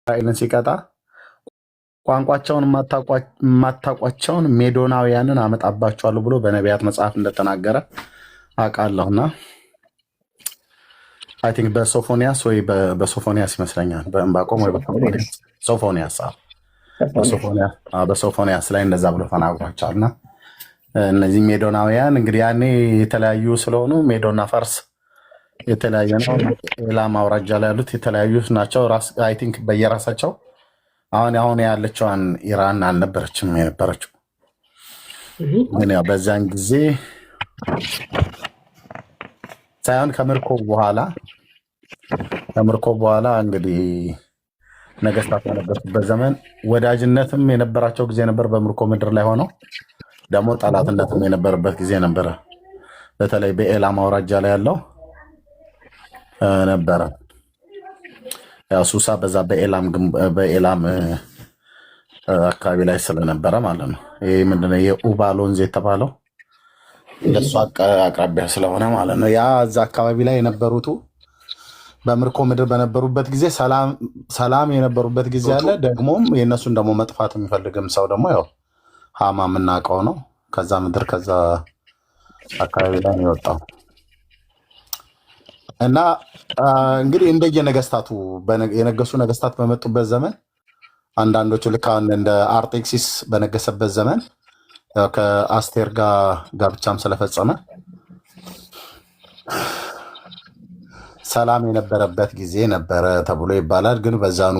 እስራኤልን ሲቀጣ ቋንቋቸውን የማታውቋቸውን ሜዶናውያንን አመጣባቸዋለሁ ብሎ በነቢያት መጽሐፍ እንደተናገረ አውቃለሁና አይ ቲንክ በሶፎንያስ ወይ በሶፎንያስ ይመስለኛል፣ በእንባቆም ወይ ሶፎንያስ በሶፎንያስ ላይ እንደዛ ብሎ ተናግሯቸዋልና እነዚህ ሜዶናውያን እንግዲህ ያኔ የተለያዩ ስለሆኑ ሜዶና ፋርስ የተለያየ ነው። ኤላም አውራጃ ላይ ያሉት የተለያዩ ናቸው። አይ ቲንክ በየራሳቸው አሁን ያለችዋን ኢራን አልነበረችም የነበረችው። ግን ያው በዛን ጊዜ ሳይሆን ከምርኮ በኋላ እንግዲህ ነገስታት በነበሩበት ዘመን ወዳጅነትም የነበራቸው ጊዜ ነበር። በምርኮ ምድር ላይ ሆነው ደግሞ ጠላትነትም የነበረበት ጊዜ ነበረ። በተለይ በኤላም አውራጃ ላይ ያለው ነበረ። ያው ሱሳ በዛ በኤላም አካባቢ ላይ ስለነበረ ማለት ነው። ይሄ ምንድነው የኡባል ወንዝ የተባለው ለሱ አቅራቢያ ስለሆነ ማለት ነው። ያ እዛ አካባቢ ላይ የነበሩት በምርኮ ምድር በነበሩበት ጊዜ ሰላም የነበሩበት ጊዜ አለ። ደግሞም የእነሱን ደግሞ መጥፋት የሚፈልግም ሰው ደግሞ ያው ሃማ የምናውቀው ነው። ከዛ ምድር ከዛ አካባቢ ላይ ነው የወጣው እና እንግዲህ እንደየነገስታቱ የነገሱ ነገስታት በመጡበት ዘመን አንዳንዶቹ ልክ እንደ አርጤክሲስ በነገሰበት ዘመን ከአስቴር ጋር ጋብቻም ስለፈጸመ ሰላም የነበረበት ጊዜ ነበረ ተብሎ ይባላል። ግን በዛኑ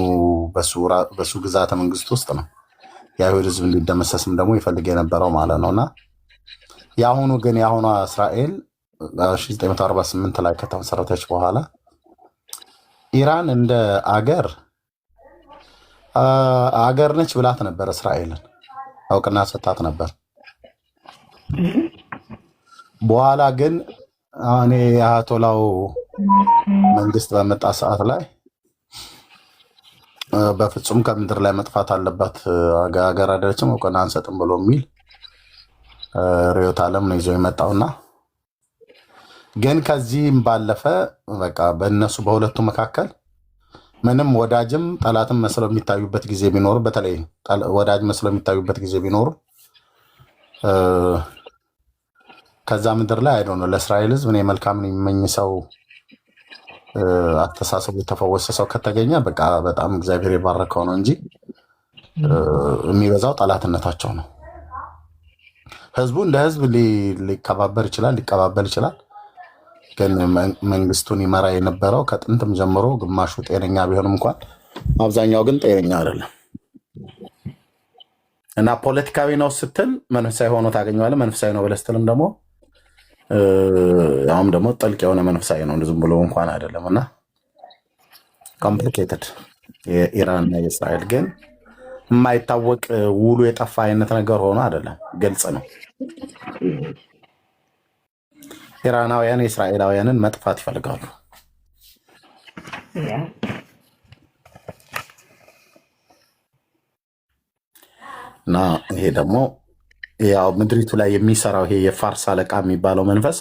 በሱ ግዛተ መንግስት ውስጥ ነው የአይሁድ ህዝብ እንዲደመሰስም ደግሞ ይፈልግ የነበረው ማለት ነውና የአሁኗ እስራኤል 1948 ላይ ከተመሰረተች በኋላ ኢራን እንደ አገር ነች ብላት ነበር። እስራኤልን እውቅና ሰጣት ነበር። በኋላ ግን አሁን የአያቶላው መንግስት በመጣ ሰዓት ላይ በፍጹም ከምድር ላይ መጥፋት አለባት፣ ሀገር አይደለችም፣ እውቅና አንሰጥም ብሎ የሚል ርዕዮተ ዓለም ነው ይዞ የመጣውና ግን ከዚህም ባለፈ በቃ በእነሱ በሁለቱ መካከል ምንም ወዳጅም ጠላትም መስለው የሚታዩበት ጊዜ ቢኖሩ፣ በተለይ ወዳጅ መስለው የሚታዩበት ጊዜ ቢኖሩ ከዛ ምድር ላይ አይዶ ነው ለእስራኤል ህዝብ እኔ መልካም የሚመኝ ሰው አስተሳሰቡ የተፈወሰ ሰው ከተገኘ በቃ በጣም እግዚአብሔር የባረከው ነው እንጂ የሚበዛው ጠላትነታቸው ነው። ህዝቡ እንደ ህዝብ ሊከባበር ይችላል፣ ሊቀባበል ይችላል። ግን መንግስቱን ይመራ የነበረው ከጥንትም ጀምሮ ግማሹ ጤነኛ ቢሆንም እንኳን አብዛኛው ግን ጤነኛ አይደለም እና ፖለቲካዊ ነው ስትል መንፈሳዊ ሆኖ ታገኘዋለህ። መንፈሳዊ ነው ብለህ ስትልም ደግሞ አሁን ደግሞ ጥልቅ የሆነ መንፈሳዊ ነው፣ ዝም ብሎ እንኳን አይደለም እና ኮምፕሊኬትድ የኢራን እና የእስራኤል ግን የማይታወቅ ውሉ የጠፋ አይነት ነገር ሆኖ አይደለም፣ ግልጽ ነው። ኢራናውያን የእስራኤላውያንን መጥፋት ይፈልጋሉ እና ይሄ ደግሞ ያው ምድሪቱ ላይ የሚሰራው ይሄ የፋርስ አለቃ የሚባለው መንፈስ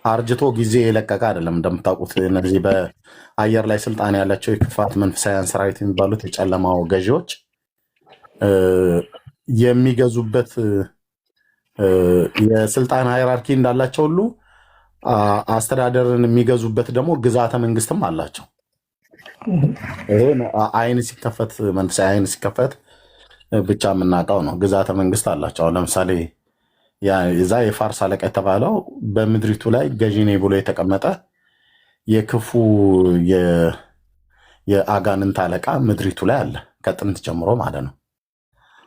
አርጅቶ ጊዜ የለቀቀ አይደለም። እንደምታውቁት እነዚህ በአየር ላይ ስልጣን ያላቸው የክፋት መንፈሳውያን ሰራዊት የሚባሉት የጨለማው ገዢዎች የሚገዙበት የስልጣን ሃይራርኪ እንዳላቸው ሁሉ አስተዳደርን የሚገዙበት ደግሞ ግዛተ መንግስትም አላቸው። አይን ሲከፈት መንፈሳዊ አይን ሲከፈት ብቻ የምናውቀው ነው። ግዛተ መንግስት አላቸው። ለምሳሌ የዛ የፋርስ አለቃ የተባለው በምድሪቱ ላይ ገዢ ነኝ ብሎ የተቀመጠ የክፉ የአጋንንት አለቃ ምድሪቱ ላይ አለ ከጥንት ጀምሮ ማለት ነው።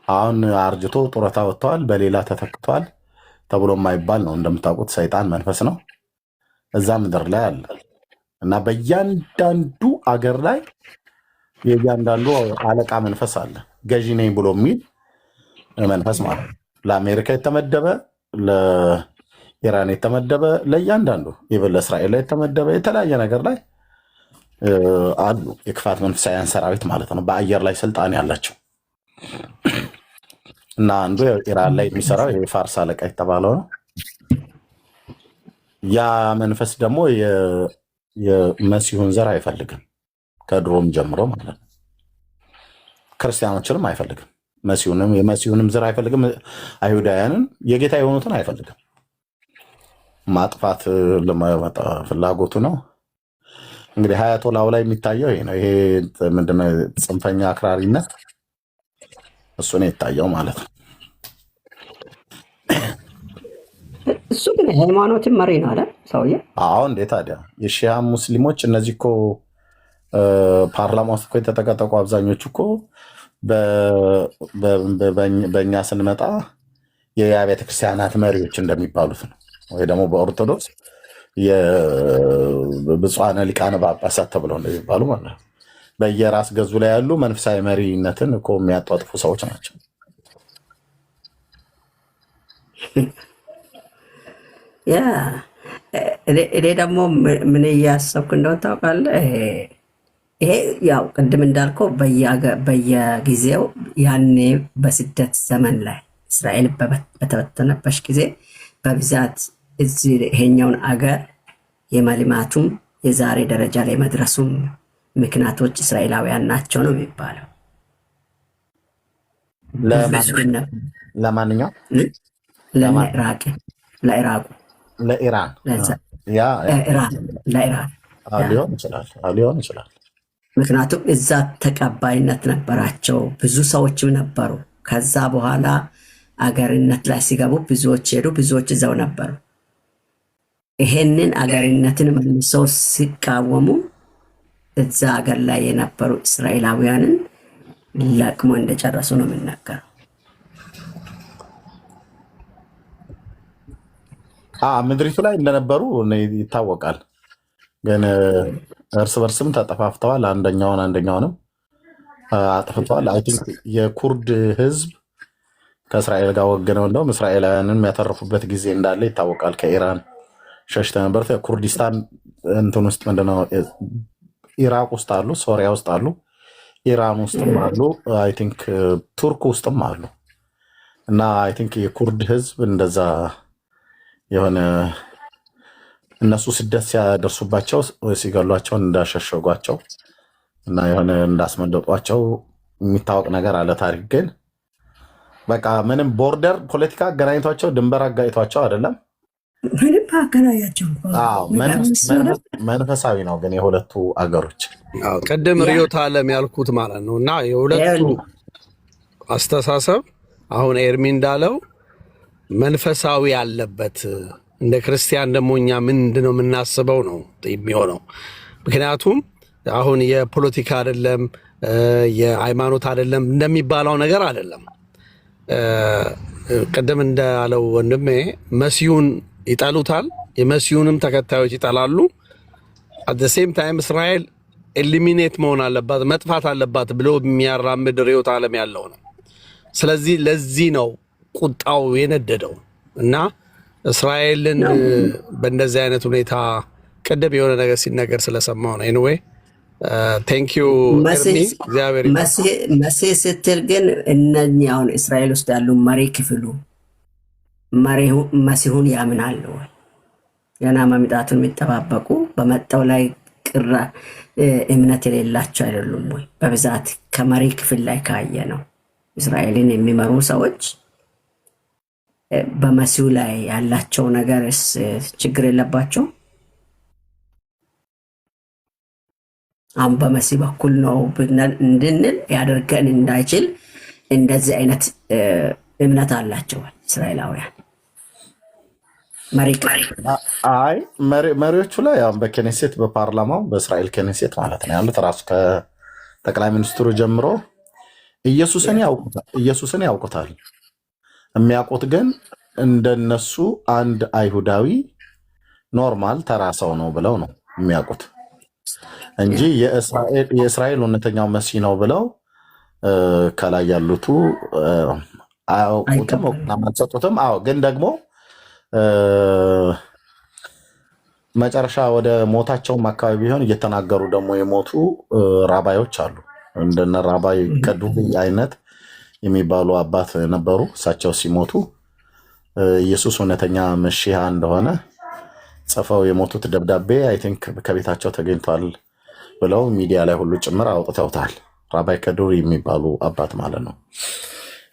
አሁን አርጅቶ ጡረታ ወጥተዋል፣ በሌላ ተተክቷል ተብሎ የማይባል ነው። እንደምታውቁት ሰይጣን መንፈስ ነው፣ እዛ ምድር ላይ አለ እና በእያንዳንዱ አገር ላይ የእያንዳንዱ አለቃ መንፈስ አለ። ገዢ ነኝ ብሎ የሚል መንፈስ ማለት ነው። ለአሜሪካ የተመደበ፣ ለኢራን የተመደበ፣ ለእያንዳንዱ ይበል ለእስራኤል ላይ የተመደበ የተለያየ ነገር ላይ አሉ የክፋት መንፈሳውያን ሰራዊት ማለት ነው፣ በአየር ላይ ስልጣን ያላቸው እና አንዱ ኢራን ላይ የሚሰራው የፋርስ አለቃ የተባለው ነው። ያ መንፈስ ደግሞ የመሲሁን ዘር አይፈልግም ከድሮም ጀምሮ ማለት ነው። ክርስቲያኖችንም አይፈልግም። የመሲሁንም ዘር አይፈልግም። አይሁዳውያንን የጌታ የሆኑትን አይፈልግም። ማጥፋት ፍላጎቱ ነው። እንግዲህ ሀያቶላው ላይ የሚታየው ይሄ ነው። ይሄ ምንድነው? ጽንፈኛ አክራሪነት እሱ ነው የታየው ማለት ነው። እሱ ግን ሃይማኖትን መሪ ነው አለ ሰውዬ። አዎ እንዴ ታዲያ የሺያ ሙስሊሞች እነዚህ እኮ ፓርላማ ውስጥ እኮ የተጠቀጠቁ አብዛኞቹ እኮ በእኛ ስንመጣ የአብያተ ክርስቲያናት መሪዎች እንደሚባሉት ነው። ወይ ደግሞ በኦርቶዶክስ የብፁዓነ ሊቃነ ጳጳሳት ተብለው እንደሚባሉ ማለት ነው። በየራስ ገዙ ላይ ያሉ መንፈሳዊ መሪነትን እኮ የሚያጧጥፉ ሰዎች ናቸው። እኔ ደግሞ ምን እያሰብኩ እንደሆነ ታውቃለህ? ይሄ ያው ቅድም እንዳልከው በየጊዜው ያኔ በስደት ዘመን ላይ እስራኤል በተበተነበት ጊዜ በብዛት ይሄኛውን አገር የመልማቱም የዛሬ ደረጃ ላይ መድረሱም ምክንያቶች እስራኤላውያን ናቸው ነው የሚባለው። ለማንኛውም ለኢራቁ ለኢራን ሊሆን ይችላል። ምክንያቱም እዛ ተቀባይነት ነበራቸው፣ ብዙ ሰዎችም ነበሩ። ከዛ በኋላ አገርነት ላይ ሲገቡ ብዙዎች ሄዱ፣ ብዙዎች እዛው ነበሩ። ይሄንን አገርነትን መልሰው ሲቃወሙ እዛ ሀገር ላይ የነበሩ እስራኤላውያንን ለቅሞ እንደጨረሱ ነው የሚናገረው። ምድሪቱ ላይ እንደነበሩ ይታወቃል። ግን እርስ በርስም ተጠፋፍተዋል። አንደኛውንም አጥፍተዋል። አይ ቲንክ የኩርድ ህዝብ ከእስራኤል ጋር ወግነው እንደውም እስራኤላውያንን የሚያተርፉበት ጊዜ እንዳለ ይታወቃል። ከኢራን ሸሽተ ነበር። ኩርዲስታን እንትን ውስጥ ምንድነው ኢራቅ ውስጥ አሉ፣ ሶሪያ ውስጥ አሉ፣ ኢራን ውስጥም አሉ፣ አይ ቲንክ ቱርክ ውስጥም አሉ። እና አይ ቲንክ የኩርድ ህዝብ እንደዛ የሆነ እነሱ ስደት ሲያደርሱባቸው ሲገሏቸው እንዳሸሸጓቸው እና የሆነ እንዳስመለጧቸው የሚታወቅ ነገር አለ። ታሪክ ግን በቃ ምንም ቦርደር ፖለቲካ አገናኝቷቸው ድንበር አጋይቷቸው አይደለም። ምንም አገናኛቸው መንፈሳዊ ነው። ግን የሁለቱ አገሮች ቅድም ርዕዮተ ዓለም ያልኩት ማለት ነው። እና የሁለቱ አስተሳሰብ አሁን ኤርሚ እንዳለው መንፈሳዊ ያለበት እንደ ክርስቲያን ደግሞ እኛ ምንድነው የምናስበው ነው የሚሆነው። ምክንያቱም አሁን የፖለቲካ አይደለም የሃይማኖት አይደለም እንደሚባለው ነገር አይደለም። ቅድም እንዳለው ወንድሜ መሲሁን ይጠሉታል፣ የመሲሁንም ተከታዮች ይጠላሉ። አት ሴም ታይም እስራኤል ኤሊሚኔት መሆን አለባት መጥፋት አለባት ብሎ የሚያራምድ ርዕዮተ ዓለም ያለው ነው። ስለዚህ ለዚህ ነው ቁጣው የነደደው እና እስራኤልን በእንደዚህ አይነት ሁኔታ ቅድም የሆነ ነገር ሲነገር ስለሰማው ነው። ኤኒዌይ ቴንክ ዩ እግዚአብሔር መሲህ ስትል ግን እነኚህ አሁን እስራኤል ውስጥ ያሉ መሪ ክፍሉ መሲሁን ያምናሉ ወይ? ገና መምጣቱን የሚጠባበቁ በመጣው ላይ ቅራ እምነት የሌላቸው አይደሉም ወይ? በብዛት ከመሪ ክፍል ላይ ካየ ነው እስራኤልን የሚመሩ ሰዎች በመሲሁ ላይ ያላቸው ነገርስ ችግር የለባቸው? አሁን በመሲህ በኩል ነው እንድንል ያደርገን እንዳይችል እንደዚህ አይነት እምነት አላቸው እስራኤላውያን መሪዎቹ ላይ አሁን በኬኔሴት በፓርላማው በእስራኤል ኬኔሴት ማለት ነው ያሉት ራሱ ከጠቅላይ ሚኒስትሩ ጀምሮ ኢየሱስን ያውቁታል። የሚያውቁት ግን እንደነሱ አንድ አይሁዳዊ ኖርማል ተራ ሰው ነው ብለው ነው የሚያውቁት እንጂ የእስራኤል እውነተኛው መሲህ ነው ብለው ከላይ ያሉቱ አያውቁትም፣ አልሰጡትም። ግን ደግሞ መጨረሻ ወደ ሞታቸውም አካባቢ ቢሆን እየተናገሩ ደግሞ የሞቱ ራባዮች አሉ። እንደነ ራባይ ከዱሪ አይነት የሚባሉ አባት ነበሩ። እሳቸው ሲሞቱ ኢየሱስ እውነተኛ መሲህ እንደሆነ ጽፈው የሞቱት ደብዳቤ አይ ቲንክ ከቤታቸው ተገኝቷል ብለው ሚዲያ ላይ ሁሉ ጭምር አውጥተውታል። ራባይ ከዱሪ የሚባሉ አባት ማለት ነው።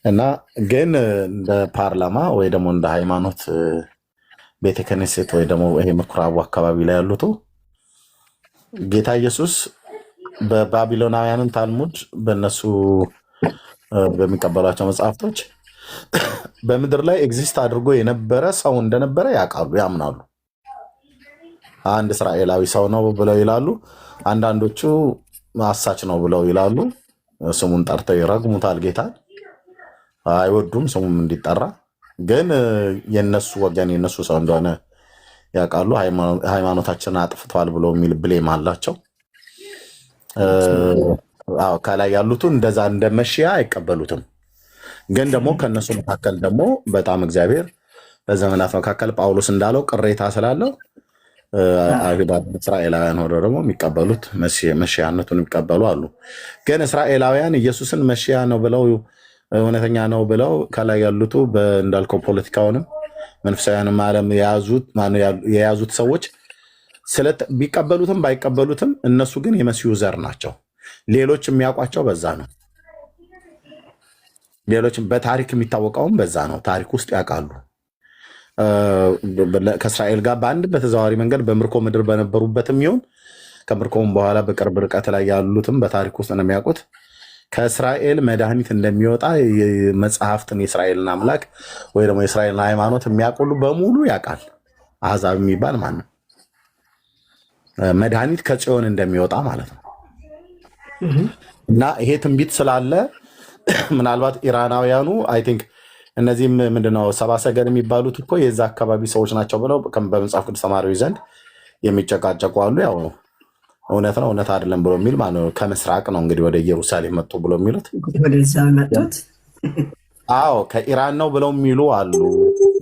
እና ግን እንደ ፓርላማ ወይ ደግሞ እንደ ሃይማኖት ቤተ ክህነት ወይ ደግሞ ይሄ ምኩራቡ አካባቢ ላይ ያሉት ጌታ ኢየሱስ በባቢሎናውያንን ታልሙድ በእነሱ በሚቀበሏቸው መጽሐፍቶች በምድር ላይ ኤግዚስት አድርጎ የነበረ ሰው እንደነበረ ያውቃሉ፣ ያምናሉ። አንድ እስራኤላዊ ሰው ነው ብለው ይላሉ። አንዳንዶቹ አሳች ነው ብለው ይላሉ። ስሙን ጠርተው ይረግሙታል። ጌታ አይወዱም ስሙም እንዲጠራ። ግን የነሱ ወገን የነሱ ሰው እንደሆነ ያውቃሉ። ሃይማኖታችንን አጥፍቷል ብሎ የሚል ብሌም አላቸው። ከላይ ያሉት እንደዛ እንደ መሽያ አይቀበሉትም። ግን ደግሞ ከነሱ መካከል ደግሞ በጣም እግዚአብሔር በዘመናት መካከል ጳውሎስ እንዳለው ቅሬታ ስላለው አይሁዳን እስራኤላውያን ሆነው ደግሞ የሚቀበሉት መሽያነቱን የሚቀበሉ አሉ። ግን እስራኤላውያን ኢየሱስን መሽያ ነው ብለው እውነተኛ ነው ብለው ከላይ ያሉት እንዳልከው ፖለቲካውንም መንፈሳዊያንም ዓለም የያዙት ሰዎች ቢቀበሉትም ባይቀበሉትም እነሱ ግን የመሲሁ ዘር ናቸው። ሌሎች የሚያውቋቸው በዛ ነው። ሌሎች በታሪክ የሚታወቀውም በዛ ነው። ታሪክ ውስጥ ያውቃሉ። ከእስራኤል ጋር በአንድ በተዘዋዋሪ መንገድ በምርኮ ምድር በነበሩበትም ይሁን ከምርኮም በኋላ በቅርብ ርቀት ላይ ያሉትም በታሪክ ውስጥ ነው የሚያውቁት። ከእስራኤል መድኃኒት እንደሚወጣ መጽሐፍትን የእስራኤልን አምላክ ወይ ደግሞ የእስራኤልን ሃይማኖት የሚያውቁሉ በሙሉ ያውቃል። አሕዛብ የሚባል ማንም መድኃኒት ከጽዮን እንደሚወጣ ማለት ነው። እና ይሄ ትንቢት ስላለ ምናልባት ኢራናውያኑ አይ ቲንክ እነዚህም ምንድነው ሰባ ሰገል የሚባሉት እኮ የዛ አካባቢ ሰዎች ናቸው ብለው በመጽሐፍ ቅዱስ ተማሪዎች ዘንድ የሚጨቃጨቁ አሉ። ያው እውነት ነው እውነት አይደለም ብሎ የሚል ማለት ነው። ከምስራቅ ነው እንግዲህ ወደ ኢየሩሳሌም መጡ ብሎ የሚሉት አዎ ከኢራን ነው ብለው የሚሉ አሉ።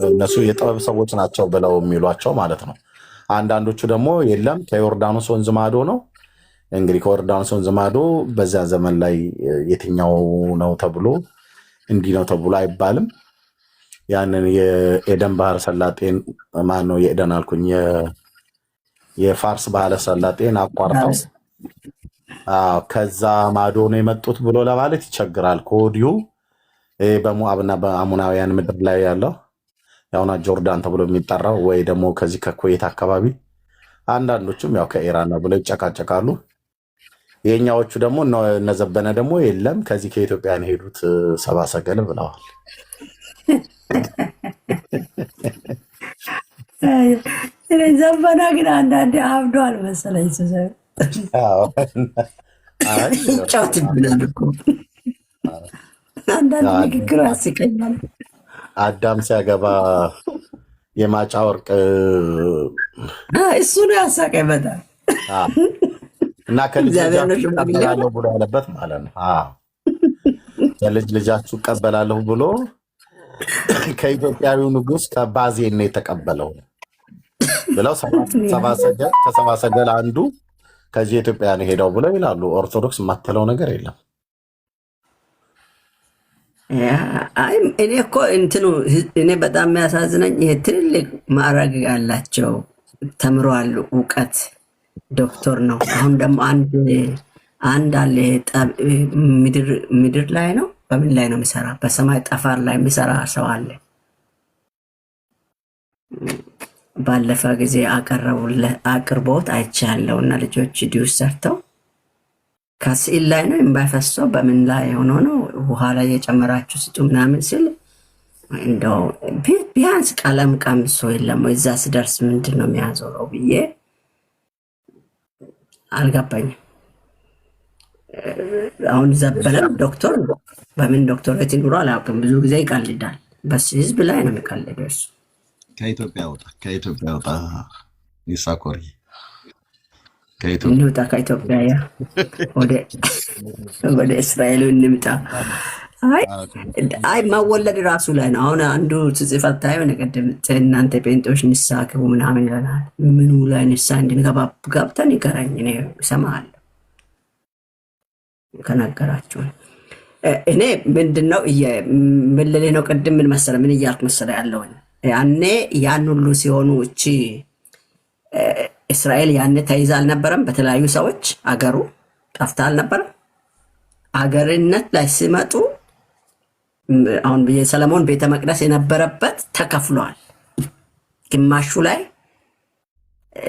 እነሱ የጥበብ ሰዎች ናቸው ብለው የሚሏቸው ማለት ነው። አንዳንዶቹ ደግሞ የለም ከዮርዳኖስ ወንዝ ማዶ ነው። እንግዲህ ከዮርዳኖስ ወንዝ ማዶ በዚያ ዘመን ላይ የትኛው ነው ተብሎ እንዲህ ነው ተብሎ አይባልም። ያንን የኤደን ባህረ ሰላጤን ማነው የኤደን አልኩኝ የፋርስ ባህረ ሰላጤን አቋርጠው ከዛ ማዶ ነው የመጡት ብሎ ለማለት ይቸግራል ከወዲሁ። በሞዓብና በአሞናውያን ምድር ላይ ያለው ያውና ጆርዳን ተብሎ የሚጠራው ወይ ደግሞ ከዚህ ከኩዌት አካባቢ፣ አንዳንዶቹም ያው ከኢራን ነው ብለው ይጨቃጨቃሉ። የኛዎቹ ደግሞ እነዘበነ ደግሞ የለም ከዚህ ከኢትዮጵያ ነው የሄዱት ሰባ ሰገል ብለዋል። ዘበና ግን አንዳንዴ አብዷል መሰለኝ። ጫት ብላል እኮ አንዳንድ ንግግሩ ያስቀኛል። አዳም ሲያገባ የማጫ ወርቅ እሱ ነው ያሳቀኝ በጣም እና ከልጅ ልጃችሁ ቀበላለሁ ብሎ ያለበት ማለት ነው። ከልጅ ልጃችሁ ቀበላለሁ ብሎ ከኢትዮጵያዊው ንጉሥ ከባዜን ነው የተቀበለው ብለው ከሰባ ሰገል አንዱ ከዚህ ኢትዮጵያ ነው ሄደው ብለው ይላሉ። ኦርቶዶክስ የማትለው ነገር የለም። እኔ እኮ እንትኑ እኔ በጣም የሚያሳዝነኝ ይሄ ትልልቅ ማዕረግ ያላቸው ተምረዋል፣ እውቀት ዶክተር ነው። አሁን ደግሞ አንድ አለ ምድር ላይ ነው በምን ላይ ነው የሚሰራ? በሰማይ ጠፈር ላይ የሚሰራ ሰው አለ። ባለፈ ጊዜ አቅርቦት አይቻለው እና ልጆች ዲዩስ ሰርተው ከስዕል ላይ ነው የማይፈሰው በምን ላይ ሆኖ ነው ውሃ ላይ የጨመራችሁ ስጡ ምናምን ሲል እንደው ቢያንስ ቀለም ቀምሶ የለም እዛ ስደርስ ምንድን ነው የሚያዞረው ብዬ አልገባኝም። አሁን ዘበነ ዶክተር በምን ዶክተሬት ይኑሮ አላውቅም። ብዙ ጊዜ ይቀልዳል። በስ ህዝብ ላይ ነው የሚቀልደው እሱ። ከኢትዮጵያ ወጣ ይሳኮሪ እንውጣ ከኢትዮጵያ ወደ እስራኤል እንምጣ። አይ መወለድ ራሱ ላይ ነው። አሁን አንዱ ጽፈት ታየው ነገደም እናንተ ጴንጤዎች ንስሐ ግቡ ምናምን ይለናል። ምኑ ላይ ንስሐ እንድንገባ ገብተን ይቀረኝ እኔ እሰማለሁ ከነገራችሁ። እኔ ምንድነው ምን ልልህ ነው? ቅድም ምን መሰለህ ምን እያልኩ መሰለህ ያለውን ያኔ ያን ሁሉ ሲሆኑ እቺ እስራኤል ያኔ ተይዛ አልነበረም? በተለያዩ ሰዎች አገሩ ጠፍታ አልነበረም? አገርነት ላይ ሲመጡ አሁን የሰለሞን ቤተ መቅደስ የነበረበት ተከፍሏል። ግማሹ ላይ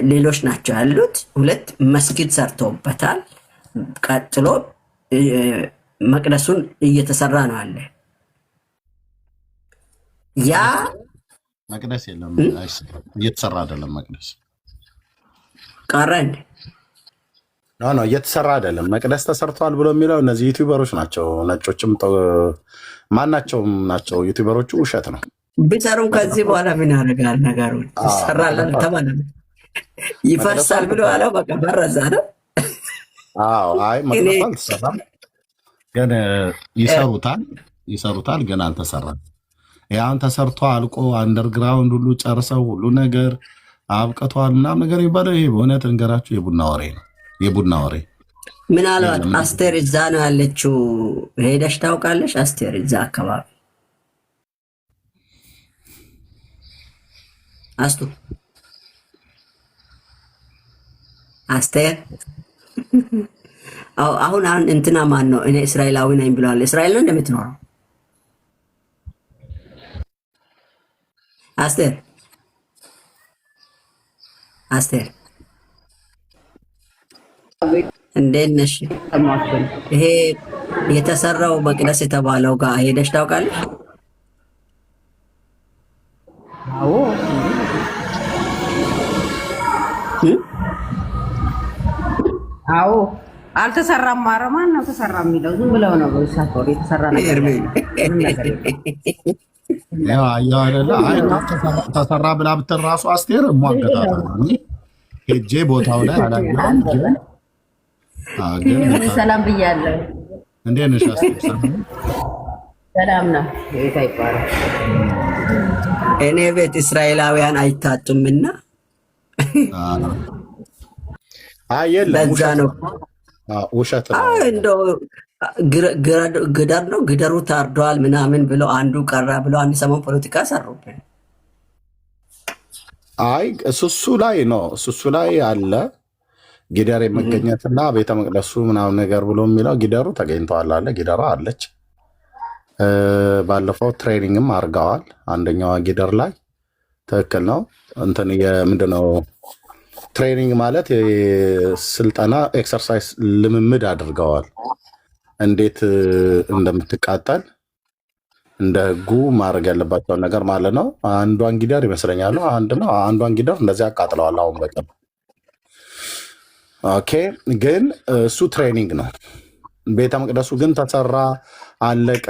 ሌሎች ናቸው ያሉት። 2 መስጊድ ሰርተውበታል። ቀጥሎ መቅደሱን እየተሰራ ነው አለ። ያ መቅደስ የለም፣ እየተሰራ አይደለም። መቅደስ ቀረ እንዴ? ኖ እየተሰራ አይደለም። መቅደስ ተሰርቷል ብሎ የሚለው እነዚህ ዩቲዩበሮች ናቸው። ነጮችም ማናቸውም ናቸው ዩቲዩበሮቹ። ውሸት ነው። ቢሰሩም ከዚህ በኋላ ምን ያደርጋል? ነገሩ ይሰራል ተባለ፣ ይፈሳል ብሎ አለው። በቃ በረዛ ነው። አይ መቅደሱ አልተሰራም፣ ግን ይሰሩታል፣ ግን አልተሰራም። ያን ተሰርቶ አልቆ አንደርግራውንድ ሁሉ ጨርሰው ሁሉ ነገር አብቅቷል ምናምን ነገር የሚባለው ይሄ በእውነት እንገራችሁ የቡና ወሬ ነው። የቡና ወሬ። ምናልባት አስቴር እዛ ነው ያለችው። ሄደሽ ታውቃለሽ? አስቴር እዛ አካባቢ አስቴር አሁን እንትና ማን ነው? እኔ እስራኤላዊ ነኝ ብለዋል። እስራኤል ነው እንደምትኖረው አስቴር እንዴት ነሽ? ይሄ የተሰራው መቅደስ የተባለው ጋር ሄደሽ ታውቃለሽ? አዎ አልተሰራም። ማረማን ነው ተሰራ የሚለው ዝም ብለው ነው ሳቆር የተሰራ ነገር ተሰራ ብላ ብትል ራሱ አስቴር እሟገታታለሁ። ሄጄ ቦታው ላይ አላየሁም፣ ግን ሰላም ብያለሁ። እንዴት ነሽ አስቴር? ሰላም ነው። ጌታ ይባረክ። እኔ ቤት እስራኤላውያን አይታጡምና ለዛ ነው ውሸት ነው። እንደው ግደር ነው ግደሩ ታርደዋል ምናምን ብለው አንዱ ቀራ ብለው አንድ ሰሞን ፖለቲካ ሰሩብን። አይ እሱሱ ላይ ነው እሱሱ ላይ አለ ጊደር የመገኘትና ቤተ መቅደሱ ምናምን ነገር ብሎ የሚለው ጊደሩ ተገኝተዋል አለ። ጊደሯ አለች። ባለፈው ትሬኒንግም አድርገዋል አንደኛዋ ጊደር ላይ። ትክክል ነው። እንትን ምንድነው ትሬኒንግ ማለት ስልጠና ኤክሰርሳይዝ ልምምድ አድርገዋል። እንዴት እንደምትቃጠል እንደ ህጉ ማድረግ ያለባቸውን ነገር ማለት ነው። አንዷን ጊደር ይመስለኛል አንዷን ጊደር እንደዚህ አቃጥለዋል አሁን በቅርብ። ኦኬ ግን እሱ ትሬኒንግ ነው። ቤተ መቅደሱ ግን ተሰራ አለቀ።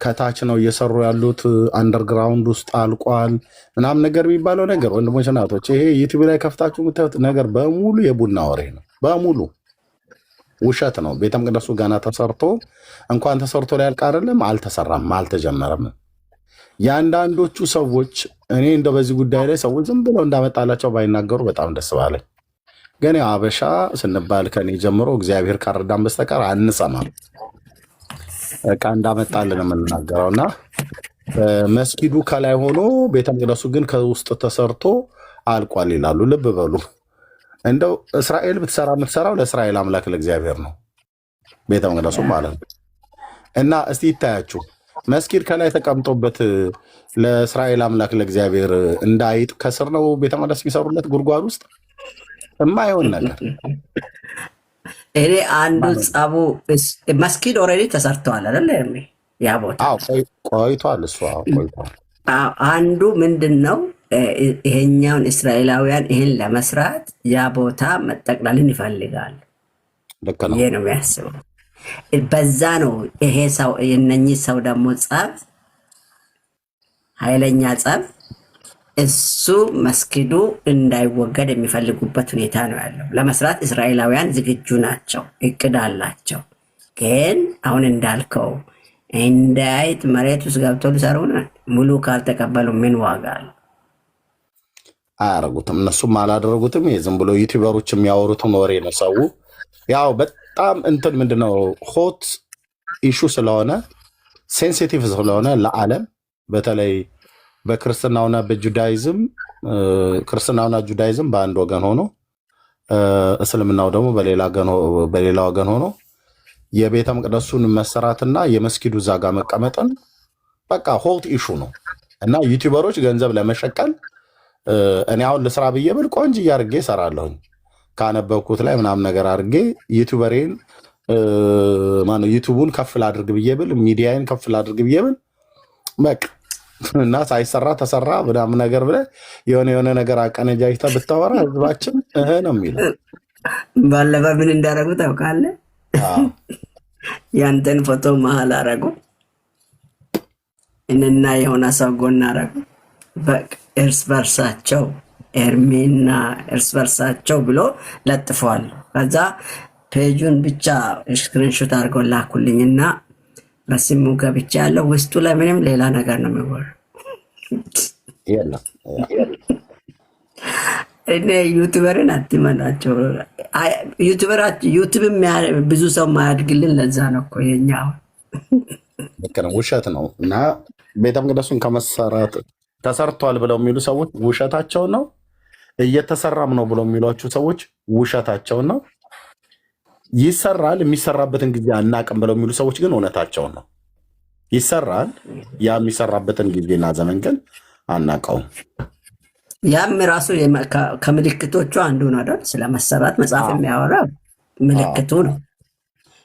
ከታች ነው እየሰሩ ያሉት፣ አንደርግራውንድ ውስጥ አልቋል ምናምን ነገር የሚባለው ነገር ወንድሞች ናቶች፣ ይሄ ዩቲዩብ ላይ ከፍታችሁ የምታዩት ነገር በሙሉ የቡና ወሬ ነው፣ በሙሉ ውሸት ነው። ቤተ መቅደሱ ገና ተሰርቶ እንኳን ተሰርቶ ላይ ያልቅ አይደለም አልተሰራም፣ አልተጀመረም። የአንዳንዶቹ ሰዎች እኔ እንደው በዚህ ጉዳይ ላይ ሰዎች ዝም ብለው እንዳመጣላቸው ባይናገሩ በጣም ደስ ባለኝ። ግን አበሻ ስንባል ከኔ ጀምሮ እግዚአብሔር ካረዳን በስተቀር አንሰማም። በቃ እንዳመጣልን የምንናገረው እና መስጊዱ ከላይ ሆኖ ቤተ መቅደሱ ግን ከውስጥ ተሰርቶ አልቋል ይላሉ። ልብ በሉ። እንደው እስራኤል ብትሰራ የምትሰራው ለእስራኤል አምላክ ለእግዚአብሔር ነው፣ ቤተ መቅደሱ ማለት ነው። እና እስቲ ይታያችሁ መስጊድ ከላይ ተቀምጦበት ለእስራኤል አምላክ ለእግዚአብሔር እንዳይጥ ከስር ነው ቤተ መቅደስ የሚሰሩለት ጉድጓድ ውስጥ የማይሆን ነገር። እኔ አንዱ ጸቡ መስጊድ ኦልሬዲ ተሰርተዋል አይደለ? ያ ቦታ ቆይቷል፣ እሱ ቆይቷል። አንዱ ምንድን ነው ይሄኛውን እስራኤላውያን ይህን ለመስራት ያ ቦታ መጠቅለልን ይፈልጋል። ይሄ ነው የሚያስበው። በዛ ነው ይሄ ሰው የነኚህ ሰው ደግሞ ጸብ፣ ኃይለኛ ጸብ፣ እሱ መስጊዱ እንዳይወገድ የሚፈልጉበት ሁኔታ ነው ያለው። ለመስራት እስራኤላውያን ዝግጁ ናቸው፣ እቅድ አላቸው። ግን አሁን እንዳልከው እንዳይት መሬት ውስጥ ገብተው ሊሰሩ ሙሉ ካልተቀበሉ ምን ዋጋ አለው? አያረጉትም። እነሱም አላደረጉትም። ዝም ብሎ ዩቲዩበሮች የሚያወሩትን ወሬ ነው። ሰው ያው በጣም እንትን ምንድነው ሆት ኢሹ ስለሆነ ሴንሲቲቭ ስለሆነ ለዓለም በተለይ በክርስትናውና በጁዳይዝም ክርስትናውና ጁዳይዝም በአንድ ወገን ሆኖ እስልምናው ደግሞ በሌላ ወገን ሆኖ የቤተ መቅደሱን መሰራትና የመስጊዱ እዛ ጋር መቀመጥን በቃ ሆልት ኢሹ ነው። እና ዩቲዩበሮች ገንዘብ ለመሸቀል እኔ አሁን ልስራ ብዬ ብል ቆንጆ አድርጌ እሰራለሁኝ ካነበብኩት ላይ ምናምን ነገር አድርጌ ዩቲዩበሬን ማነው ዩቲዩቡን ከፍ ላድርግ ብዬ ብል ሚዲያዬን ከፍ ላድርግ ብዬ ብል በቃ እና ሳይሰራ ተሰራ ምናምን ነገር ብለህ የሆነ ነገር አቀነጃጅተህ ብታወራ ህዝባችን ነው የሚለው። ባለፈ ምን እንዳደረጉ ታውቃለህ? ያንተን ፎቶ መሀል አረጉ እና የሆነ ሰው ጎን አረጉ። በቃ እርስ በርሳቸው ኤርሚና እርስ በርሳቸው ብሎ ለጥፈዋል። ከዛ ፔጁን ብቻ ስክሪንሾት አድርገው ላኩልኝና በስሙ ገብቻ ያለው ውስጡ ላይ ምንም ሌላ ነገር ነው የሚወራው። እኔ ዩቲዩበርን አትመናቸው። ዩቲዩብ ብዙ ሰው ማያድግልን ለዛ ነው እኮ የኛ ልክ ነው፣ ውሸት ነው። እና ቤተ መቅደሱን ከመሰራት ተሰርቷል ብለው የሚሉ ሰዎች ውሸታቸውን ነው። እየተሰራም ነው ብለው የሚሏችሁ ሰዎች ውሸታቸውን ነው። ይሰራል፣ የሚሰራበትን ጊዜ አናቅም ብለው የሚሉ ሰዎች ግን እውነታቸውን ነው። ይሰራል፣ ያ የሚሰራበትን ጊዜና ዘመን ግን አናቀውም። ያም ራሱ ከምልክቶቹ አንዱ ነው አይደል? ስለመሰራት መጽሐፍ የሚያወራ ምልክቱ ነው።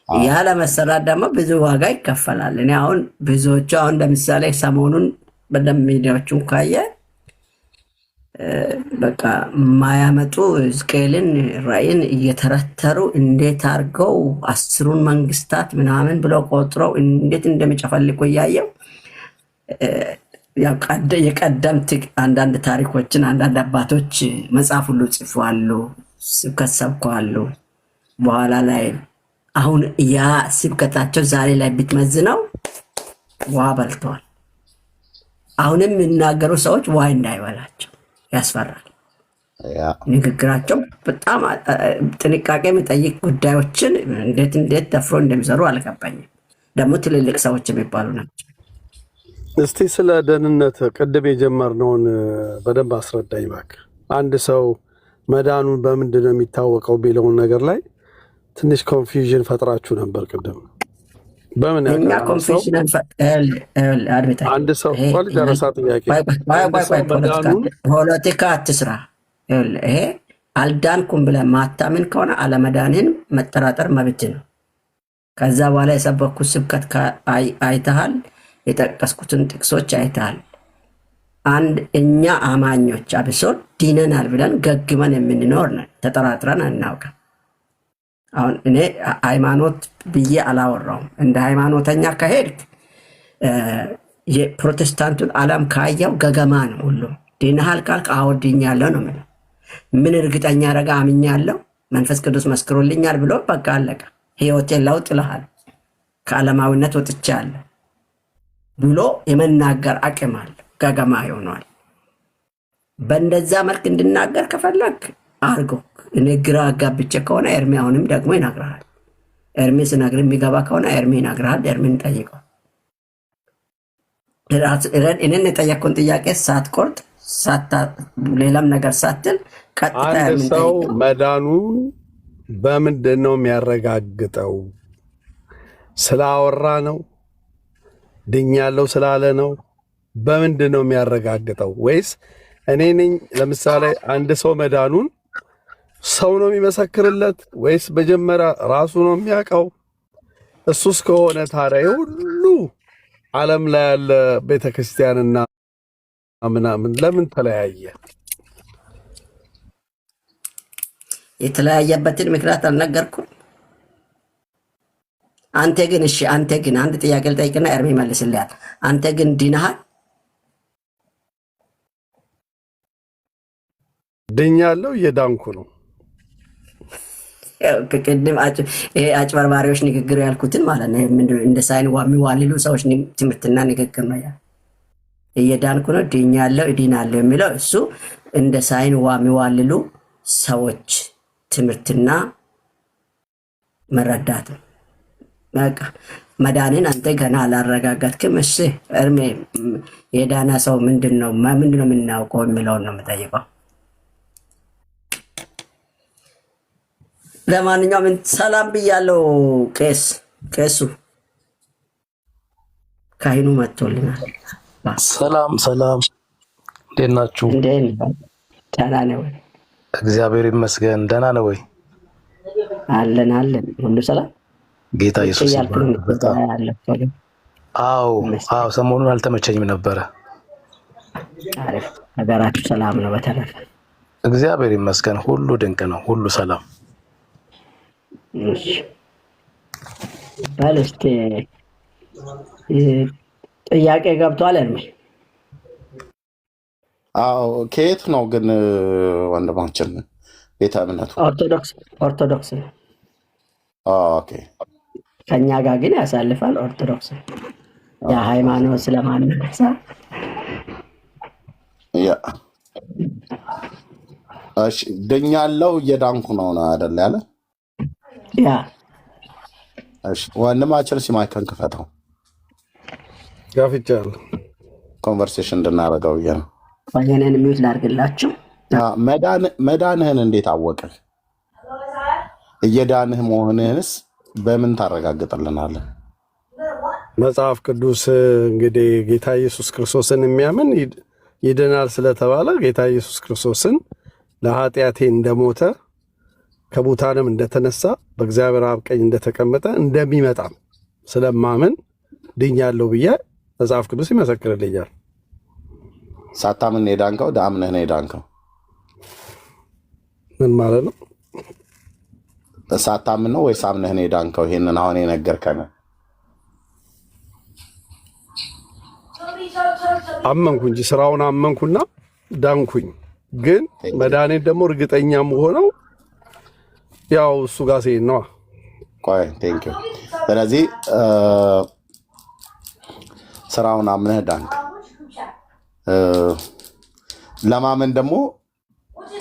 ያ ለመሰራት ደግሞ ብዙ ዋጋ ይከፈላል። እኔ አሁን ብዙዎቹ አሁን ለምሳሌ ሰሞኑን በደንብ ሚዲያዎቹን ካየ በቃ ማያመጡ ሕዝቅኤልን ራእይን እየተረተሩ እንዴት አድርገው 10ሩን መንግስታት ምናምን ብለው ቆጥረው እንዴት እንደሚጨፈልቁ እያየው የቀደምት አንዳንድ ታሪኮችን አንዳንድ አባቶች መጽሐፍ ሁሉ ጽፈዋሉ፣ ስብከት ሰብከዋሉ። በኋላ ላይ አሁን ያ ስብከታቸው ዛሬ ላይ ብትመዝነው ውሃ በልተዋል። አሁንም የሚናገሩ ሰዎች ውሃ እንዳይበላቸው ያስፈራል። ንግግራቸው በጣም ጥንቃቄ የሚጠይቅ ጉዳዮችን እንዴት ደፍሮ እንደሚሰሩ አልገባኝም። ደግሞ ትልልቅ ሰዎች የሚባሉ ናቸው። እስቲ ስለ ደህንነት ቅድም የጀመርነውን በደንብ አስረዳኝ እባክህ። አንድ ሰው መዳኑን በምንድን ነው የሚታወቀው ቢለውን ነገር ላይ ትንሽ ኮንፊውዥን ፈጥራችሁ ነበር ቅድም። በምን አንድ ሰው ጨረሳ ጥያቄ ፖለቲካ አትስራ። ይሄ አልዳንኩም ብለህ ማታምን ከሆነ አለመዳንን መጠራጠር መብት ነው። ከዛ በኋላ የሰበኩት ስብከት አይተሃል፣ የጠቀስኩትን ጥቅሶች አይተሃል። አንድ እኛ አማኞች አብሶ ዲነናል ብለን ገግመን የምንኖር ነን፣ ተጠራጥረን አናውቅም። አሁን እኔ ሃይማኖት ብዬ አላወራውም። እንደ ሃይማኖተኛ ከሄድክ የፕሮቴስታንቱን ዓለም ካየው ገገማ ነው ሁሉም። ድነሃል ካልክ አዎ ድኛለሁ ነው የምለው። ምን እርግጠኛ ረጋ አምኛለሁ መንፈስ ቅዱስ መስክሮልኛል ብሎ በቃ አለቀ። ህይወቴን ለውጥ ልሃል ከዓለማዊነት ወጥቻለሁ ብሎ የመናገር አቅም አለ። ገገማ ይሆናል። በእንደዛ መልክ እንድናገር ከፈለግ አርገው። እኔ ግራ አጋብቼ ከሆነ ኤርሚ አሁንም ደግሞ ይነግርሃል። ኤርሚ ስነግር የሚገባ ከሆነ ኤርሚ ይነግርሃል። ኤርሚን ጠይቀው። እኔን የጠየቅኩን ጥያቄ ሳትቆርጥ ሌላም ነገር ሳትል ቀጥታ አንድ ሰው መዳኑን በምንድን ነው የሚያረጋግጠው? ስላወራ ነው? ድኛለሁ ስላለ ነው? በምንድን ነው የሚያረጋግጠው? ወይስ እኔ ነኝ? ለምሳሌ አንድ ሰው መዳኑን ሰው ነው የሚመሰክርለት ወይስ መጀመሪያ ራሱ ነው የሚያውቀው? እሱስ ከሆነ ታዲያ ሁሉ ዓለም ላይ ያለ ቤተክርስቲያንና ምናምን ለምን ተለያየ? የተለያየበትን ምክንያት አልነገርኩም። አንተ ግን እሺ፣ አንተ ግን አንድ ጥያቄ ልጠይቅና ኤርሚ መልስልሃል። አንተ ግን ድነሃል? ድኛለሁ፣ እየዳንኩ ነው። ቅድም ይሄ አጭበርባሪዎች ንግግር ያልኩትን ማለት ነው። እንደ ሳይን የሚዋልሉ ሰዎች ትምህርትና ንግግር ነው። ያ እየዳንኩ ነው፣ ድኛለሁ፣ እድናለሁ የሚለው እሱ እንደ ሳይን የሚዋልሉ ሰዎች ትምህርትና መረዳት ነው። በቃ መዳንን አንተ ገና አላረጋገጥክም። እሺ እርሜ የዳና ሰው ምንድነው የምናውቀው የሚለውን ነው የምጠይቀው። ለማንኛውም ሰላም ብያለው ቄስ ከእሱ ካህኑ መጥቶልናል። ሰላም ሰላም፣ እንዴት ናችሁ? ደህና ነው ወይ? እግዚአብሔር ይመስገን። ደህና ነው ወይ? አለን ሁሉ ሰላም። ጌታ ኢየሱስ በጣም አዎ፣ ሰሞኑን አልተመቸኝም ነበረ። አሪፍ ነገራችሁ ሰላም ነው? በተረፈ እግዚአብሔር ይመስገን፣ ሁሉ ድንቅ ነው፣ ሁሉ ሰላም። እሺ በል እስኪ ጥያቄ ገብቷል እርሜ? አዎ ከየት ነው ግን ወንድማችን? ቤተ እምነቱ ኦርቶዶክስ ነው። ኦኬ ከኛ ጋር ግን ያሳልፋል። ኦርቶዶክስ የሃይማኖት ስለማንነሳ እሺ ድኛለሁ እየዳንኩ ነው አይደል ያለ? ያ እሺ ወንድማችን ሲማይከን ክፈተው ጋፍቻለሁ ኮንቨርሴሽን እንድናደርገው ብዬ ነው። ወየኔን ሚውት ላድርግላችሁ። መዳንህን እንዴት አወቅህ? እየዳንህ መሆንህንስ በምን ታረጋግጥልናለህ? መጽሐፍ ቅዱስ እንግዲህ ጌታ ኢየሱስ ክርስቶስን የሚያምን ይድናል ስለተባለ ጌታ ኢየሱስ ክርስቶስን ለኃጢአቴ እንደሞተ ከሙታንም እንደተነሳ በእግዚአብሔር አብ ቀኝ እንደተቀመጠ እንደሚመጣም ስለማምን ድኛለሁ ብዬ መጽሐፍ ቅዱስ ይመሰክርልኛል። ሳታምን የዳንከው ዳምነህ ነው የዳንከው? ምን ማለት ነው? ሳታምን ነው ወይስ አምነህ ነው የዳንከው? ይሄንን አሁን የነገርከን አመንኩ እንጂ ስራውን አመንኩና ዳንኩኝ። ግን መዳኔን ደግሞ እርግጠኛ መሆነው ያው እሱ ጋር ሲሄድ ነዋ። ቆይ ቴንክ ዩ። ስለዚህ ስራውን አምነህ ዳንክ። ለማመን ደግሞ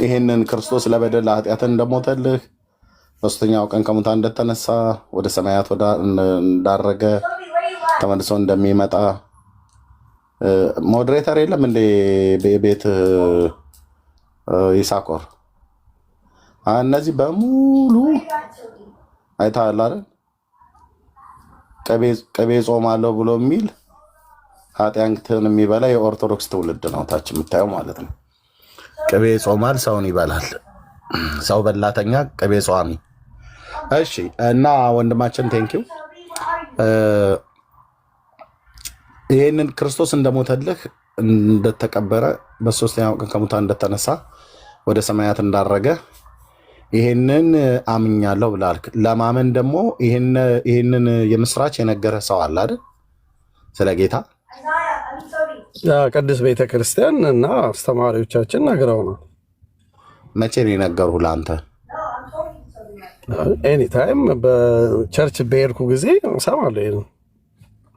ይሄንን ክርስቶስ ለበደል ኃጢአትን እንደሞተልህ በሶስተኛው ቀን ከሙታን እንደተነሳ ወደ ሰማያት እንዳረገ ተመልሶ እንደሚመጣ ሞዴሬተር የለም እንደ ቤት ይሳቆር እነዚህ በሙሉ አይተሃል አይደል? ቅቤ ጾማለሁ ብሎ የሚል ኃጢአትን የሚበላ የኦርቶዶክስ ትውልድ ነው ታች የምታየው ማለት ነው። ቅቤ ጾማል፣ ሰውን ይበላል። ሰው በላተኛ፣ ቅቤ ጿሚ። እሺ እና ወንድማችን ቴንኪው ይህንን ክርስቶስ እንደሞተልህ እንደተቀበረ በሶስተኛው ቀን ከሙታን እንደተነሳ ወደ ሰማያት እንዳረገ ይህንን አምኛለሁ ብላልክ። ለማመን ደግሞ ይህንን የምስራች የነገረ ሰው አለ አይደል? ስለ ጌታ ቅድስት ቤተክርስቲያን እና አስተማሪዎቻችን ነግረውናል። መቼ ነው የነገሩህ ለአንተ? ኤኒታይም በቸርች በሄድኩ ጊዜ እሰማለሁ።